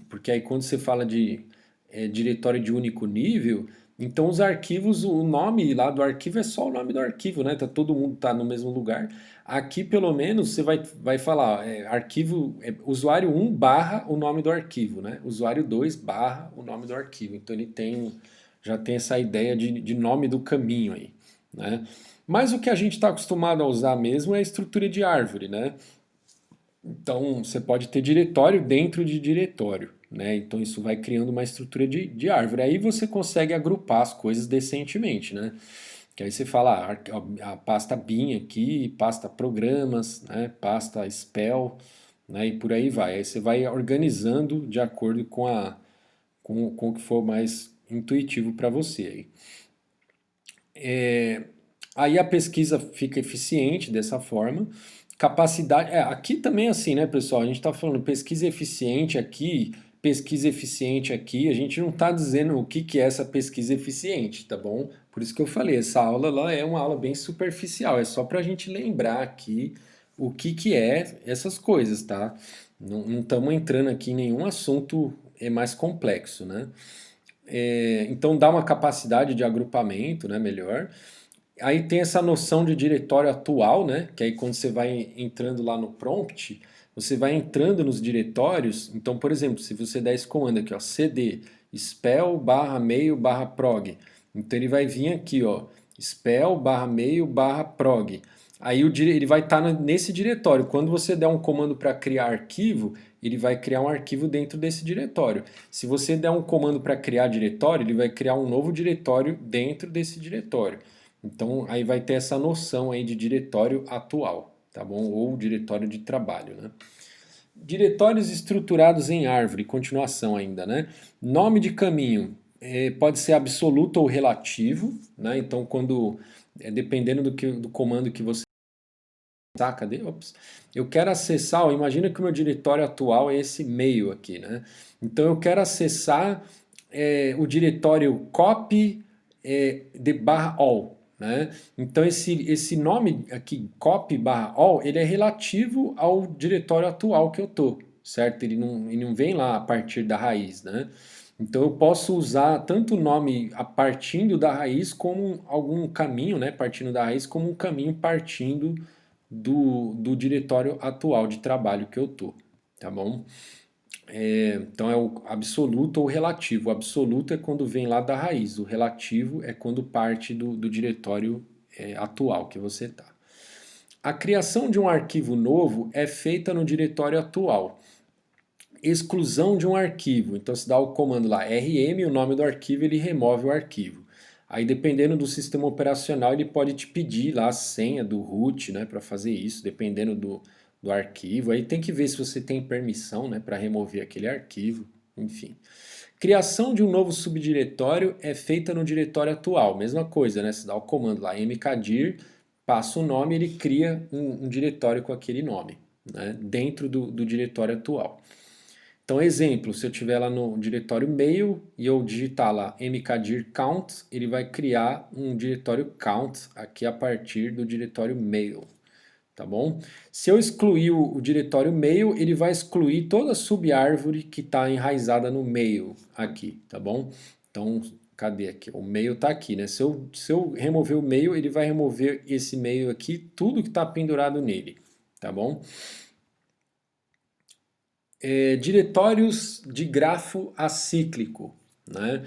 Porque aí quando você fala de diretório de único nível, então os arquivos, o nome lá do arquivo é só o nome do arquivo, né? Tá, todo mundo tá no mesmo lugar. Aqui pelo menos você vai falar arquivo usuário 1 barra o nome do arquivo, né? Usuário 2 barra o nome do arquivo. Então ele já tem essa ideia de nome do caminho aí, né? Mas o que a gente está acostumado a usar mesmo é a estrutura de árvore, né? Então você pode ter diretório dentro de diretório, né? Então isso vai criando uma estrutura de árvore. Aí você consegue agrupar as coisas decentemente, né? Que aí você fala a pasta bin aqui, pasta programas, né? Pasta spell, né? E por aí vai. Aí você vai organizando de acordo com o que for mais intuitivo para você aí. Aí a pesquisa fica eficiente dessa forma. Capacidade. Aqui também é assim, né, pessoal? A gente está falando pesquisa eficiente aqui, pesquisa eficiente aqui. A gente não está dizendo o que é essa pesquisa eficiente, tá bom? Por isso que eu falei, essa aula lá é uma aula bem superficial. É só para a gente lembrar aqui o que é essas coisas, tá? Não estamos entrando aqui em nenhum assunto mais complexo, né? Então dá uma capacidade de agrupamento, né, melhor. Aí tem essa noção de diretório atual, né? Que aí quando você vai entrando lá no prompt, você vai entrando nos diretórios. Então, por exemplo, se você der esse comando aqui, ó, cd spell barra mail barra prog. Então ele vai vir aqui, ó, spell barra mail barra prog. Aí ele vai estar nesse diretório. Quando você der um comando para criar arquivo, ele vai criar um arquivo dentro desse diretório. Se você der um comando para criar diretório, ele vai criar um novo diretório dentro desse diretório. Então aí vai ter essa noção aí de diretório atual, tá bom? Ou diretório de trabalho, né? Diretórios estruturados em árvore, continuação ainda, né? Nome de caminho. pode ser absoluto ou relativo, né? Então, dependendo do comando que você tá, cadê? Ops. Eu quero acessar, ó, imagina que o meu diretório atual é esse meio aqui, né? Então eu quero acessar o diretório copy de barra all, né? Então esse nome aqui, copy barra all, ele é relativo ao diretório atual que eu tô, certo? Ele não vem lá a partir da raiz, né? Então eu posso usar tanto o nome a partindo da raiz como algum caminho, né? Partindo da raiz, como um caminho partindo do diretório atual de trabalho que eu tô, tá bom? Então é o absoluto ou relativo. O absoluto é quando vem lá da raiz, o relativo é quando parte do diretório atual que você tá. A criação de um arquivo novo é feita no diretório atual. Exclusão de um arquivo, então se dá o comando lá rm, o nome do arquivo, ele remove o arquivo. Aí dependendo do sistema operacional ele pode te pedir lá a senha do root, né, para fazer isso, dependendo do arquivo. Aí tem que ver se você tem permissão, né, para remover aquele arquivo, enfim. Criação de um novo subdiretório é feita no diretório atual, mesma coisa, né, se dá o comando lá mkdir, passa o nome, ele cria um diretório com aquele nome, né, dentro do diretório atual. Então, exemplo, se eu estiver lá no diretório mail e eu digitar lá mkdir count, ele vai criar um diretório count aqui a partir do diretório mail, tá bom? Se eu excluir o diretório mail, ele vai excluir toda a subárvore que está enraizada no mail aqui, tá bom? Então, cadê aqui? O mail está aqui, né? Se eu remover o mail, ele vai remover esse mail aqui, tudo que está pendurado nele, tá bom? Diretórios de grafo acíclico, né?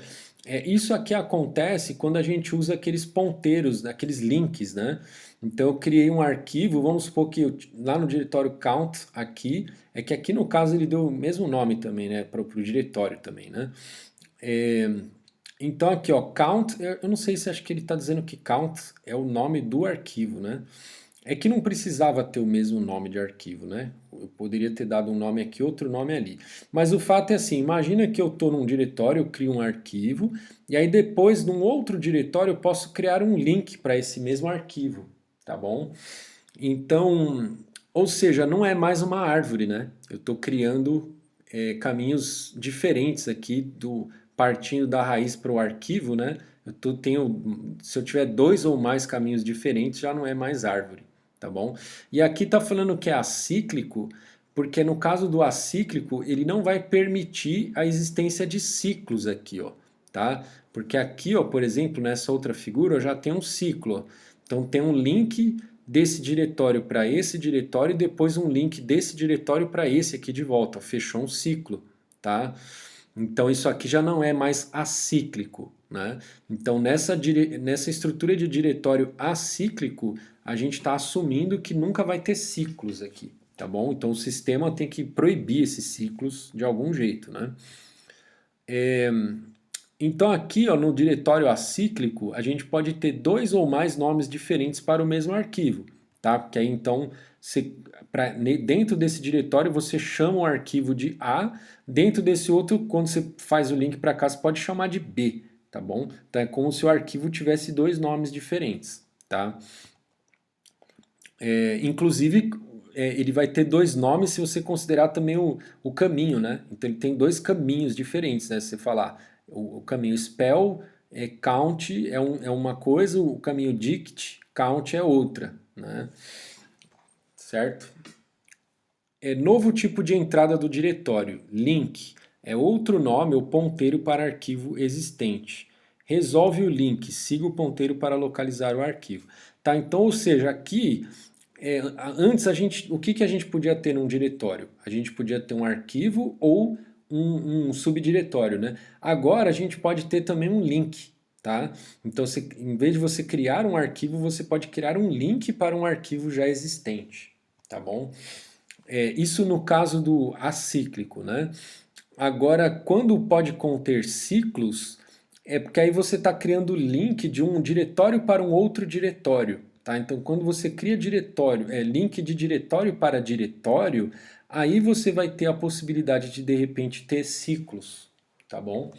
Isso aqui acontece quando a gente usa aqueles ponteiros, aqueles links, né? Então eu criei um arquivo, vamos supor que lá no diretório count aqui, é que aqui no caso ele deu o mesmo nome também, né? Para o diretório também, né? É, então aqui, ó, count, eu não sei se acho que ele está dizendo que count é o nome do arquivo, né? É que não precisava ter o mesmo nome de arquivo, né? Eu poderia ter dado um nome aqui, outro nome ali. Mas o fato é assim, imagina que eu estou num diretório, eu crio um arquivo, e aí depois, num outro diretório, eu posso criar um link para esse mesmo arquivo, tá bom? Então, ou seja, não é mais uma árvore, né? Eu estou criando caminhos diferentes aqui, partindo da raiz para o arquivo, né? Se eu tiver dois ou mais caminhos diferentes, já não é mais árvore, tá bom? E aqui está falando que é acíclico, porque no caso do acíclico, ele não vai permitir a existência de ciclos aqui, ó, tá? Porque aqui, ó, por exemplo, nessa outra figura, eu já tenho um ciclo, ó. Então tem um link desse diretório para esse diretório e depois um link desse diretório para esse aqui de volta. Fechou um ciclo, tá? Então isso aqui já não é mais acíclico, né? Então nessa estrutura de diretório acíclico, a gente está assumindo que nunca vai ter ciclos aqui, tá bom? Então o sistema tem que proibir esses ciclos de algum jeito, né? Então aqui, ó, no diretório acíclico, a gente pode ter dois ou mais nomes diferentes para o mesmo arquivo, tá? Porque aí então, dentro desse diretório você chama o arquivo de A, dentro desse outro, quando você faz o link para cá, você pode chamar de B, tá bom? Então é como se o arquivo tivesse dois nomes diferentes, tá? Inclusive, ele vai ter dois nomes se você considerar também o caminho, né? Então ele tem dois caminhos diferentes, né? Se você falar o caminho spell, count é uma coisa, o caminho dict, count é outra, né? Certo? Novo tipo de entrada do diretório, link, é outro nome ou ponteiro para arquivo existente. Resolve o link, siga o ponteiro para localizar o arquivo. Tá, então, ou seja, aqui antes o que a gente podia ter num diretório? A gente podia ter um arquivo ou um subdiretório, né? Agora a gente pode ter também um link, tá? Então, em vez de você criar um arquivo, você pode criar um link para um arquivo já existente, tá bom? Isso no caso do acíclico, né? Agora, quando pode conter ciclos, é porque aí você está criando link de um diretório para um outro diretório. Tá? Então, quando você cria link de diretório para diretório, aí você vai ter a possibilidade de repente ter ciclos. tá bom?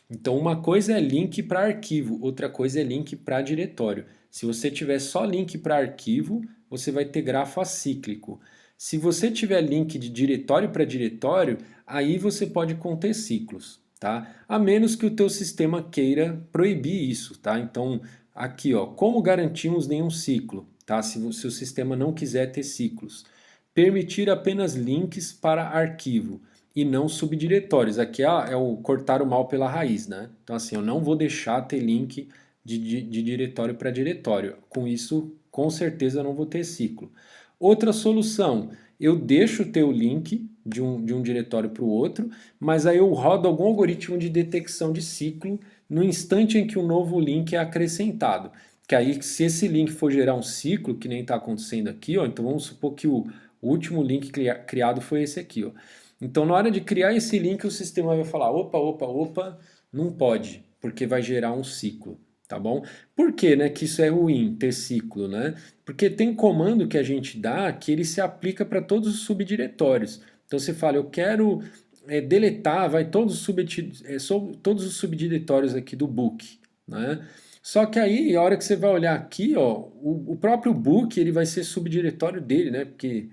Então uma coisa é link para arquivo, outra coisa é link para diretório. Se você tiver só link para arquivo, você vai ter grafo acíclico. Se você tiver link de diretório para diretório, aí você pode conter ciclos, tá? A menos que o teu sistema queira proibir isso, tá? Então aqui, ó, como garantimos nenhum ciclo, tá? Se o seu sistema não quiser ter ciclos, permitir apenas links para arquivo e não subdiretórios. Aqui é o cortar o mal pela raiz, né? Então assim, eu não vou deixar ter link de diretório para diretório. Com isso, com certeza eu não vou ter ciclo. Outra solução, eu deixo ter o link de um diretório para o outro, mas aí eu rodo algum algoritmo de detecção de ciclo no instante em que um novo link é acrescentado. Que aí, se esse link for gerar um ciclo, que nem está acontecendo aqui, ó, então vamos supor que o último link criado foi esse aqui, ó. Então, na hora de criar esse link, o sistema vai falar: opa, opa, opa, não pode, porque vai gerar um ciclo, tá bom? Por que, né, que isso é ruim, ter ciclo, né? Porque tem comando que a gente dá que ele se aplica para todos os subdiretórios. Então, você fala: eu quero deletar, vai todos os subdiretórios aqui do book, né? Só que aí, a hora que você vai olhar aqui, ó, o próprio book ele vai ser subdiretório dele, né? Porque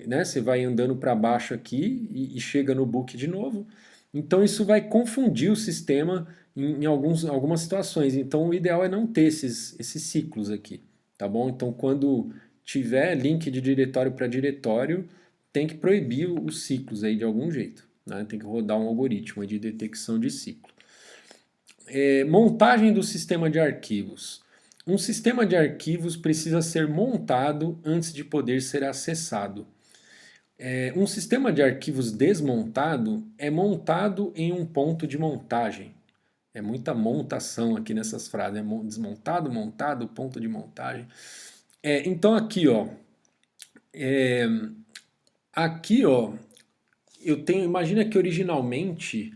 né, você vai andando para baixo aqui e chega no book de novo. Então isso vai confundir o sistema em algumas situações. Então o ideal é não ter esses ciclos aqui, tá bom? Então quando tiver link de diretório para diretório, tem que proibir os ciclos aí de algum jeito, né? Tem que rodar um algoritmo de detecção de ciclo. Montagem do sistema de arquivos. Um sistema de arquivos precisa ser montado antes de poder ser acessado. Um sistema de arquivos desmontado é montado em um ponto de montagem. É muita montação aqui nessas frases. Desmontado, montado, ponto de montagem. Então aqui, ó. Aqui, ó. Imagina que originalmente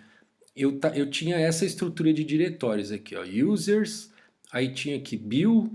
eu tinha essa estrutura de diretórios aqui, ó. Users, aí tinha aqui Bill,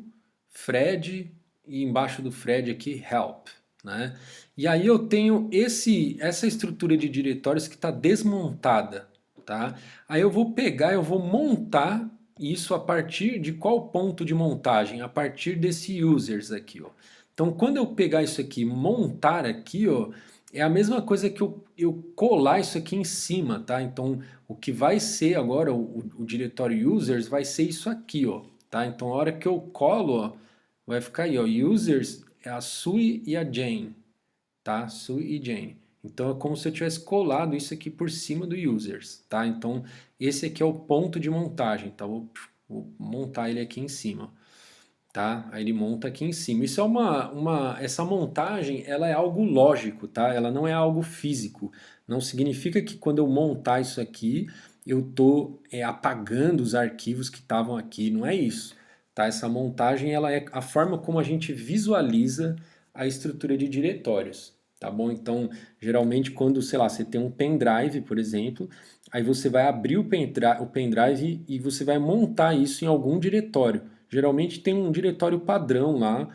Fred e embaixo do Fred aqui Help, né? E aí eu tenho essa estrutura de diretórios que está desmontada, tá? Aí eu vou pegar, eu vou montar isso a partir de qual ponto de montagem? A partir desse users aqui, ó. Então quando eu pegar isso aqui, montar aqui, ó, é a mesma coisa que eu colar isso aqui em cima, tá? Então o que vai ser agora o diretório users vai ser isso aqui, ó, tá? Então a hora que eu colo, ó, vai ficar aí, ó, users é a Sue e a Jane, tá? Sue e Jane. Então é como se eu tivesse colado isso aqui por cima do users, tá? Então esse aqui é o ponto de montagem, tá? Vou montar ele aqui em cima, tá? Aí ele monta aqui em cima. Isso é essa montagem, ela é algo lógico, tá? Ela não é algo físico. Não significa que quando eu montar isso aqui, eu tô apagando os arquivos que estavam aqui. Não é isso, tá? Essa montagem, ela é a forma como a gente visualiza a estrutura de diretórios, tá bom? Então, geralmente quando, sei lá, você tem um pendrive, por exemplo, aí você vai abrir o pendrive e você vai montar isso em algum diretório. Geralmente tem um diretório padrão lá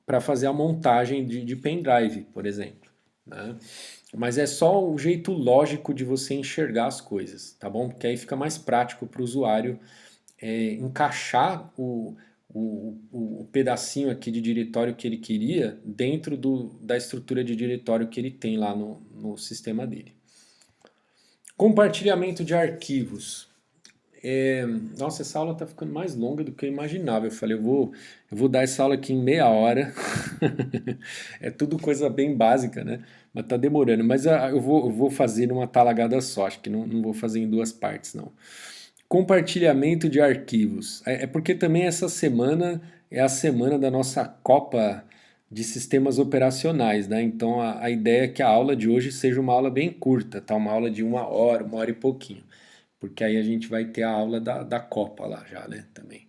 para fazer a montagem de pendrive, por exemplo, né? Mas é só o jeito lógico de você enxergar as coisas, tá bom? Porque aí fica mais prático para o usuário encaixar o pedacinho aqui de diretório que ele queria dentro da estrutura de diretório que ele tem lá no sistema dele. Compartilhamento de arquivos. Nossa, essa aula está ficando mais longa do que eu imaginava. Eu falei, eu vou dar essa aula aqui em meia hora. É tudo coisa bem básica, né? Mas tá demorando. Mas eu vou fazer numa talagada só. Acho que não vou fazer em duas partes, não. Compartilhamento de arquivos. É porque também essa semana é a semana da nossa Copa de Sistemas Operacionais, né? Então a ideia é que a aula de hoje seja uma aula bem curta, tá? Uma aula de uma hora e pouquinho. Porque aí a gente vai ter a aula da Copa lá já, né? Também.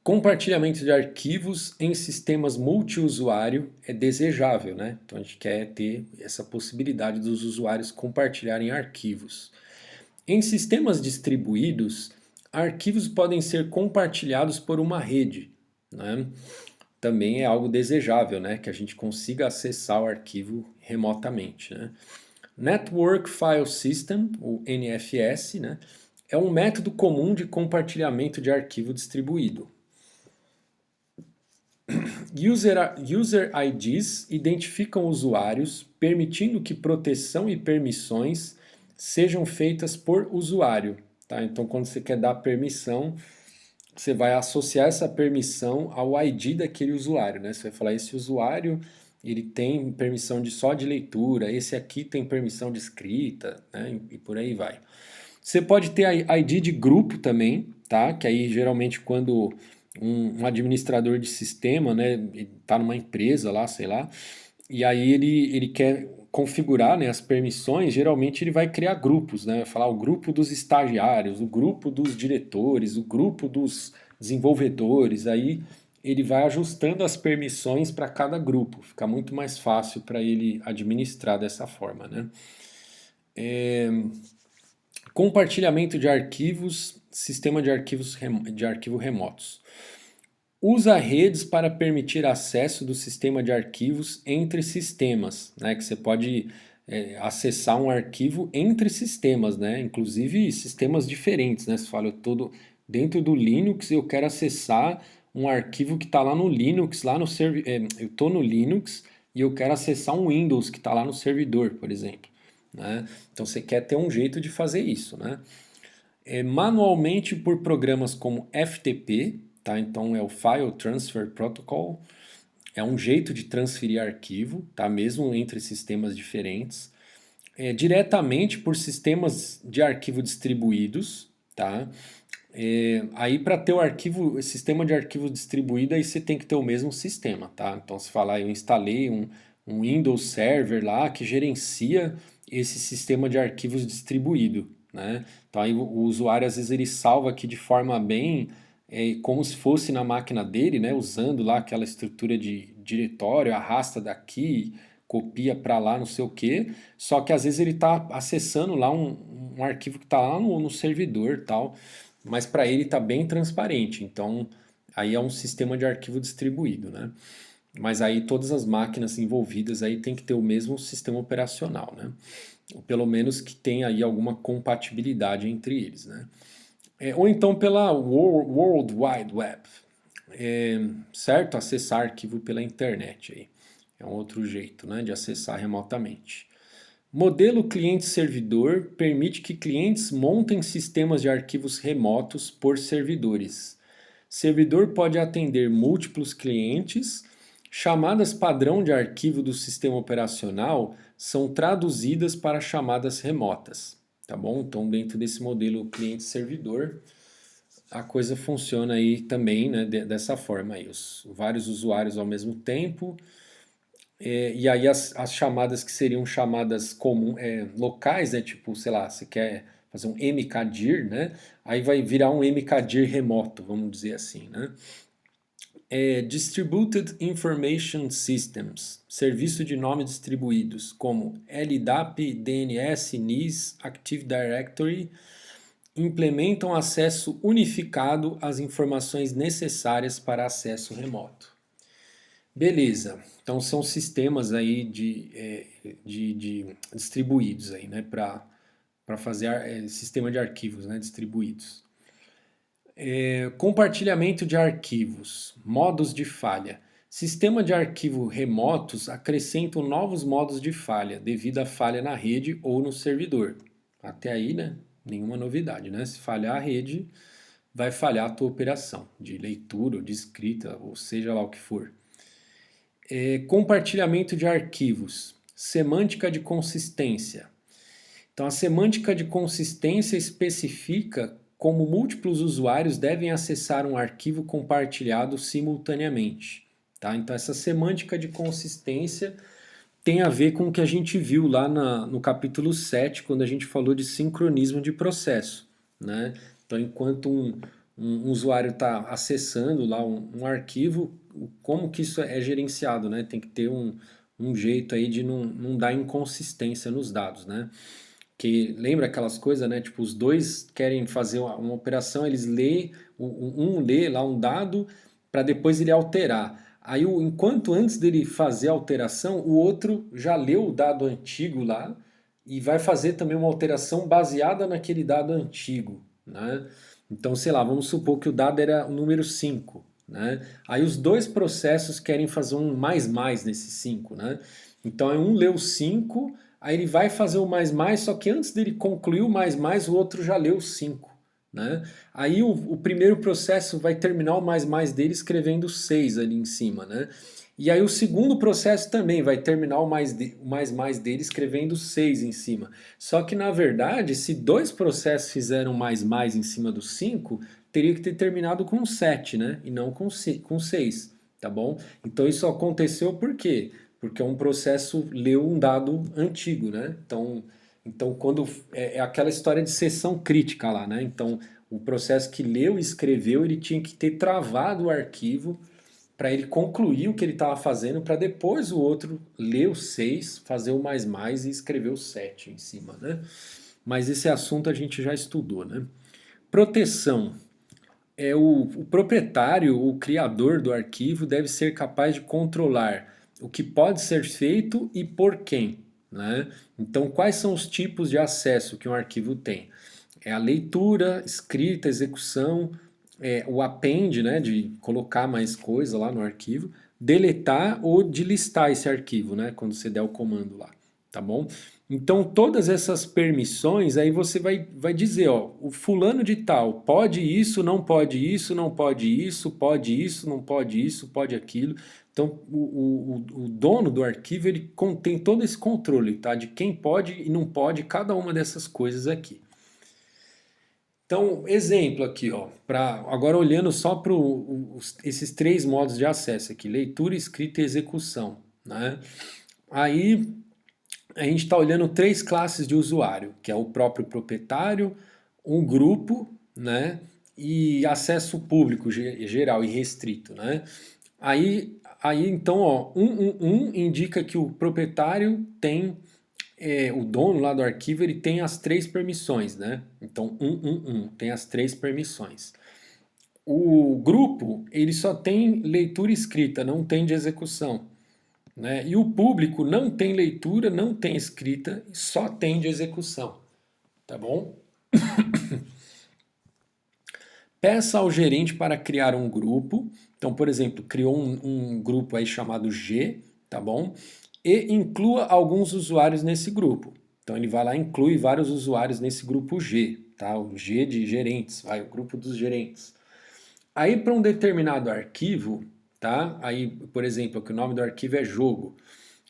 Compartilhamento de arquivos em sistemas multiusuário é desejável, né? Então a gente quer ter essa possibilidade dos usuários compartilharem arquivos. Em sistemas distribuídos, arquivos podem ser compartilhados por uma rede, né? Também é algo desejável, né? Que a gente consiga acessar o arquivo remotamente, né? Network File System, o NFS, né, é um método comum de compartilhamento de arquivo distribuído. User IDs identificam usuários, permitindo que proteção e permissões sejam feitas por usuário. Tá? Então, quando você quer dar permissão, você vai associar essa permissão ao ID daquele usuário. Né? Você vai falar, esse usuário ele tem permissão só de leitura, esse aqui tem permissão de escrita, né? E por aí vai. Você pode ter a ID de grupo também, tá? Que aí geralmente quando um administrador de sistema, né, está numa empresa lá, sei lá, e aí ele quer configurar, né, as permissões, geralmente ele vai criar grupos, né? Vai falar o grupo dos estagiários, o grupo dos diretores, o grupo dos desenvolvedores, aí ele vai ajustando as permissões para cada grupo, fica muito mais fácil para ele administrar dessa forma, né? Compartilhamento de arquivos, sistema de arquivos de arquivo remotos. Usa redes para permitir acesso do sistema de arquivos entre sistemas, né? Que você pode acessar um arquivo entre sistemas, né? Inclusive sistemas diferentes, né? Você fala, eu tô dentro do Linux e eu quero acessar um arquivo que está lá no Linux, lá no eu estou no Linux e eu quero acessar um Windows que está lá no servidor, por exemplo. Né? Então você quer ter um jeito de fazer isso, né? Manualmente por programas como FTP, tá? Então é o File Transfer Protocol, é um jeito de transferir arquivo, tá? Mesmo entre sistemas diferentes. Diretamente por sistemas de arquivo distribuídos, tá? Aí para ter o sistema de arquivo distribuído, aí você tem que ter o mesmo sistema, tá? Então se falar, eu instalei um Windows Server lá que gerencia esse sistema de arquivos distribuído, né? Então aí o usuário às vezes ele salva aqui de forma bem como se fosse na máquina dele, né? Usando lá aquela estrutura de diretório, arrasta daqui, copia para lá, não sei o que. Só que às vezes ele está acessando lá um arquivo que está lá no servidor, tal. Mas para ele está bem transparente. Então aí é um sistema de arquivo distribuído, né? Mas aí todas as máquinas envolvidas aí tem que ter o mesmo sistema operacional, né? Ou pelo menos que tenha aí alguma compatibilidade entre eles, né? Ou então pela World Wide Web, certo? Acessar arquivo pela internet aí. É um outro jeito, né, de acessar remotamente. Modelo cliente-servidor permite que clientes montem sistemas de arquivos remotos por servidores. Servidor pode atender múltiplos clientes. Chamadas padrão de arquivo do sistema operacional são traduzidas para chamadas remotas, tá bom? Então, dentro desse modelo cliente-servidor, a coisa funciona aí também, né, dessa forma aí, vários usuários ao mesmo tempo, e aí as chamadas que seriam chamadas locais, né, tipo, sei lá, você quer fazer um mkdir, né, aí vai virar um mkdir remoto, vamos dizer assim, né. Distributed Information Systems, serviço de nomes distribuídos, como LDAP, DNS, NIS, Active Directory, implementam acesso unificado às informações necessárias para acesso remoto. Beleza, então são sistemas aí de distribuídos aí, né, para fazer sistema de arquivos, né, distribuídos. Compartilhamento de arquivos, modos de falha. Sistema de arquivo remotos acrescentam novos modos de falha devido à falha na rede ou no servidor. Até aí, né? Nenhuma novidade, né? Se falhar a rede, vai falhar a tua operação de leitura ou de escrita, ou seja lá o que for. Compartilhamento de arquivos, semântica de consistência. Então, a semântica de consistência especifica como múltiplos usuários devem acessar um arquivo compartilhado simultaneamente. Tá? Então, essa semântica de consistência tem a ver com o que a gente viu lá no capítulo 7, quando a gente falou de sincronismo de processo. Né? Então, enquanto um usuário está acessando lá um arquivo, como que isso é gerenciado? Né? Tem que ter um jeito aí de não dar inconsistência nos dados, né? Que lembra aquelas coisas, né? Tipo, os dois querem fazer uma operação, eles lê, um lê lá um dado para depois ele alterar. Aí, enquanto antes dele fazer a alteração, o outro já leu o dado antigo lá e vai fazer também uma alteração baseada naquele dado antigo, né? Então, sei lá, vamos supor que o dado era o número 5, né? Aí os dois processos querem fazer um mais nesse 5, né? Então, um leu 5, aí ele vai fazer o mais, só que antes dele concluir o mais, o outro já leu 5, né? Aí o primeiro processo vai terminar o mais dele escrevendo 6 ali em cima, né? E aí o segundo processo também vai terminar o mais dele escrevendo 6 em cima. Só que na verdade, se dois processos fizeram mais em cima do 5, teria que ter terminado com 7, né? E não com 6, tá bom? Então isso aconteceu por quê? Porque um processo leu um dado antigo, né? Então quando é aquela história de seção crítica lá, né? Então o processo que leu e escreveu, ele tinha que ter travado o arquivo para ele concluir o que ele estava fazendo, para depois o outro ler o 6, fazer o mais e escrever o 7 em cima, né? Mas esse assunto a gente já estudou, né? Proteção. O proprietário, o criador do arquivo, deve ser capaz de controlar o que pode ser feito e por quem, né? Então, quais são os tipos de acesso que um arquivo tem? É a leitura, escrita, execução, o append, né, de colocar mais coisa lá no arquivo, deletar ou de listar esse arquivo, né, quando você der o comando lá, tá bom? Então todas essas permissões aí você vai dizer, ó, o fulano de tal pode isso, não pode isso, não pode isso, pode isso, não pode isso, pode aquilo. Então o dono do arquivo ele contém todo esse controle, tá, de quem pode e não pode cada uma dessas coisas aqui. Então, exemplo aqui, ó, agora olhando só para esses três modos de acesso aqui, leitura, escrita e execução, né? Aí a gente está olhando três classes de usuário, que é o próprio proprietário, um grupo, né? E acesso público geral e restrito, né? Aí então, ó, 111 indica que o proprietário tem o dono lá do arquivo ele tem as três permissões, né? Então 111 tem as três permissões. O grupo ele só tem leitura escrita, não tem de execução, né? E o público não tem leitura, não tem escrita, só tem de execução, tá bom? Peça ao gerente para criar um grupo. Então, por exemplo, criou um grupo aí chamado G, tá bom? E inclua alguns usuários nesse grupo. Então ele vai lá e inclui vários usuários nesse grupo G, tá? O G de gerentes, vai, o grupo dos gerentes. Aí para um determinado arquivo, tá? Aí, por exemplo, que o nome do arquivo é jogo,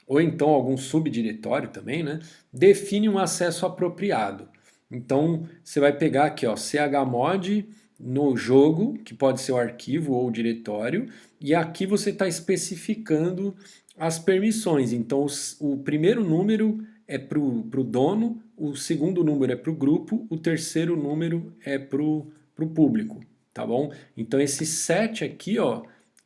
ou então algum subdiretório também, né? Define um acesso apropriado. Então você vai pegar aqui, ó, chmod no jogo, que pode ser o arquivo ou o diretório, e aqui você está especificando as permissões. Então o primeiro número é para o dono, o segundo número é para o grupo, o terceiro número é para o público, tá bom? Então esse 7 aqui, ó,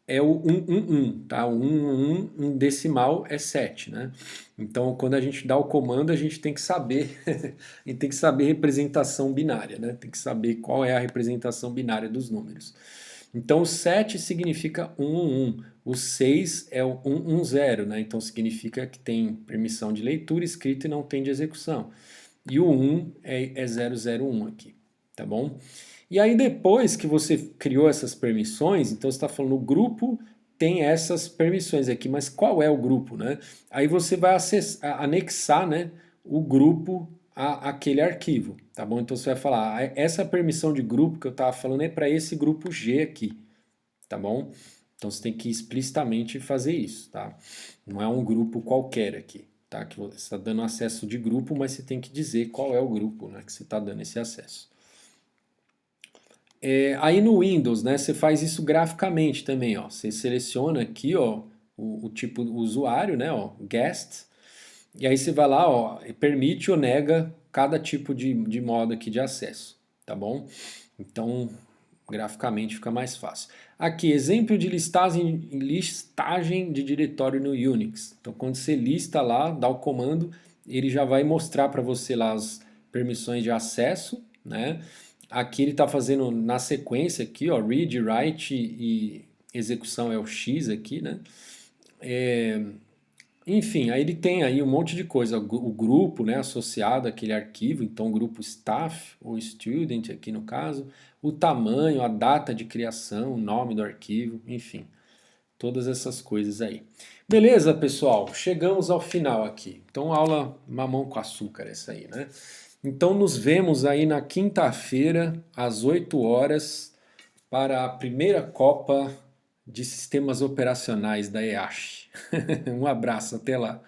é o 111, tá? O 111 em decimal é 7, né? Então, quando a gente dá o comando, a gente tem que saber, a gente tem que saber representação binária, né? Tem que saber qual é a representação binária dos números. Então, o 7 significa 111, o 6 é o 110, né? Então, significa que tem permissão de leitura, escrita e não tem de execução. E o 1 é 001 aqui, tá bom? E aí depois que você criou essas permissões, então você está falando o grupo tem essas permissões aqui, mas qual é o grupo, né? Aí você vai anexar, né, o grupo àquele arquivo, tá bom? Então você vai falar, essa permissão de grupo que eu estava falando é para esse grupo G aqui, tá bom? Então você tem que explicitamente fazer isso, tá? Não é um grupo qualquer aqui, tá? Que você está dando acesso de grupo, mas você tem que dizer qual é o grupo, né, que você está dando esse acesso. Aí no Windows, né, você faz isso graficamente também, ó. Você seleciona aqui, ó, o tipo do usuário, né, ó, guest, e aí você vai lá, ó, e permite ou nega cada tipo de modo aqui de acesso, tá bom? Então, graficamente fica mais fácil. Aqui, exemplo de listagem de diretório no Unix. Então, quando você lista lá, dá o comando, ele já vai mostrar para você lá as permissões de acesso, né? Aqui ele está fazendo na sequência aqui, ó, read, write e execução é o X aqui, né? Enfim, aí ele tem aí um monte de coisa, o grupo, né, associado àquele arquivo, então o grupo staff ou student aqui no caso, o tamanho, a data de criação, o nome do arquivo, enfim, todas essas coisas aí. Beleza, pessoal? Chegamos ao final aqui. Então, aula mamão com açúcar essa aí, né? Então, nos vemos aí na quinta-feira, às 8 horas, para a primeira Copa de Sistemas Operacionais da EASH. Um abraço, até lá.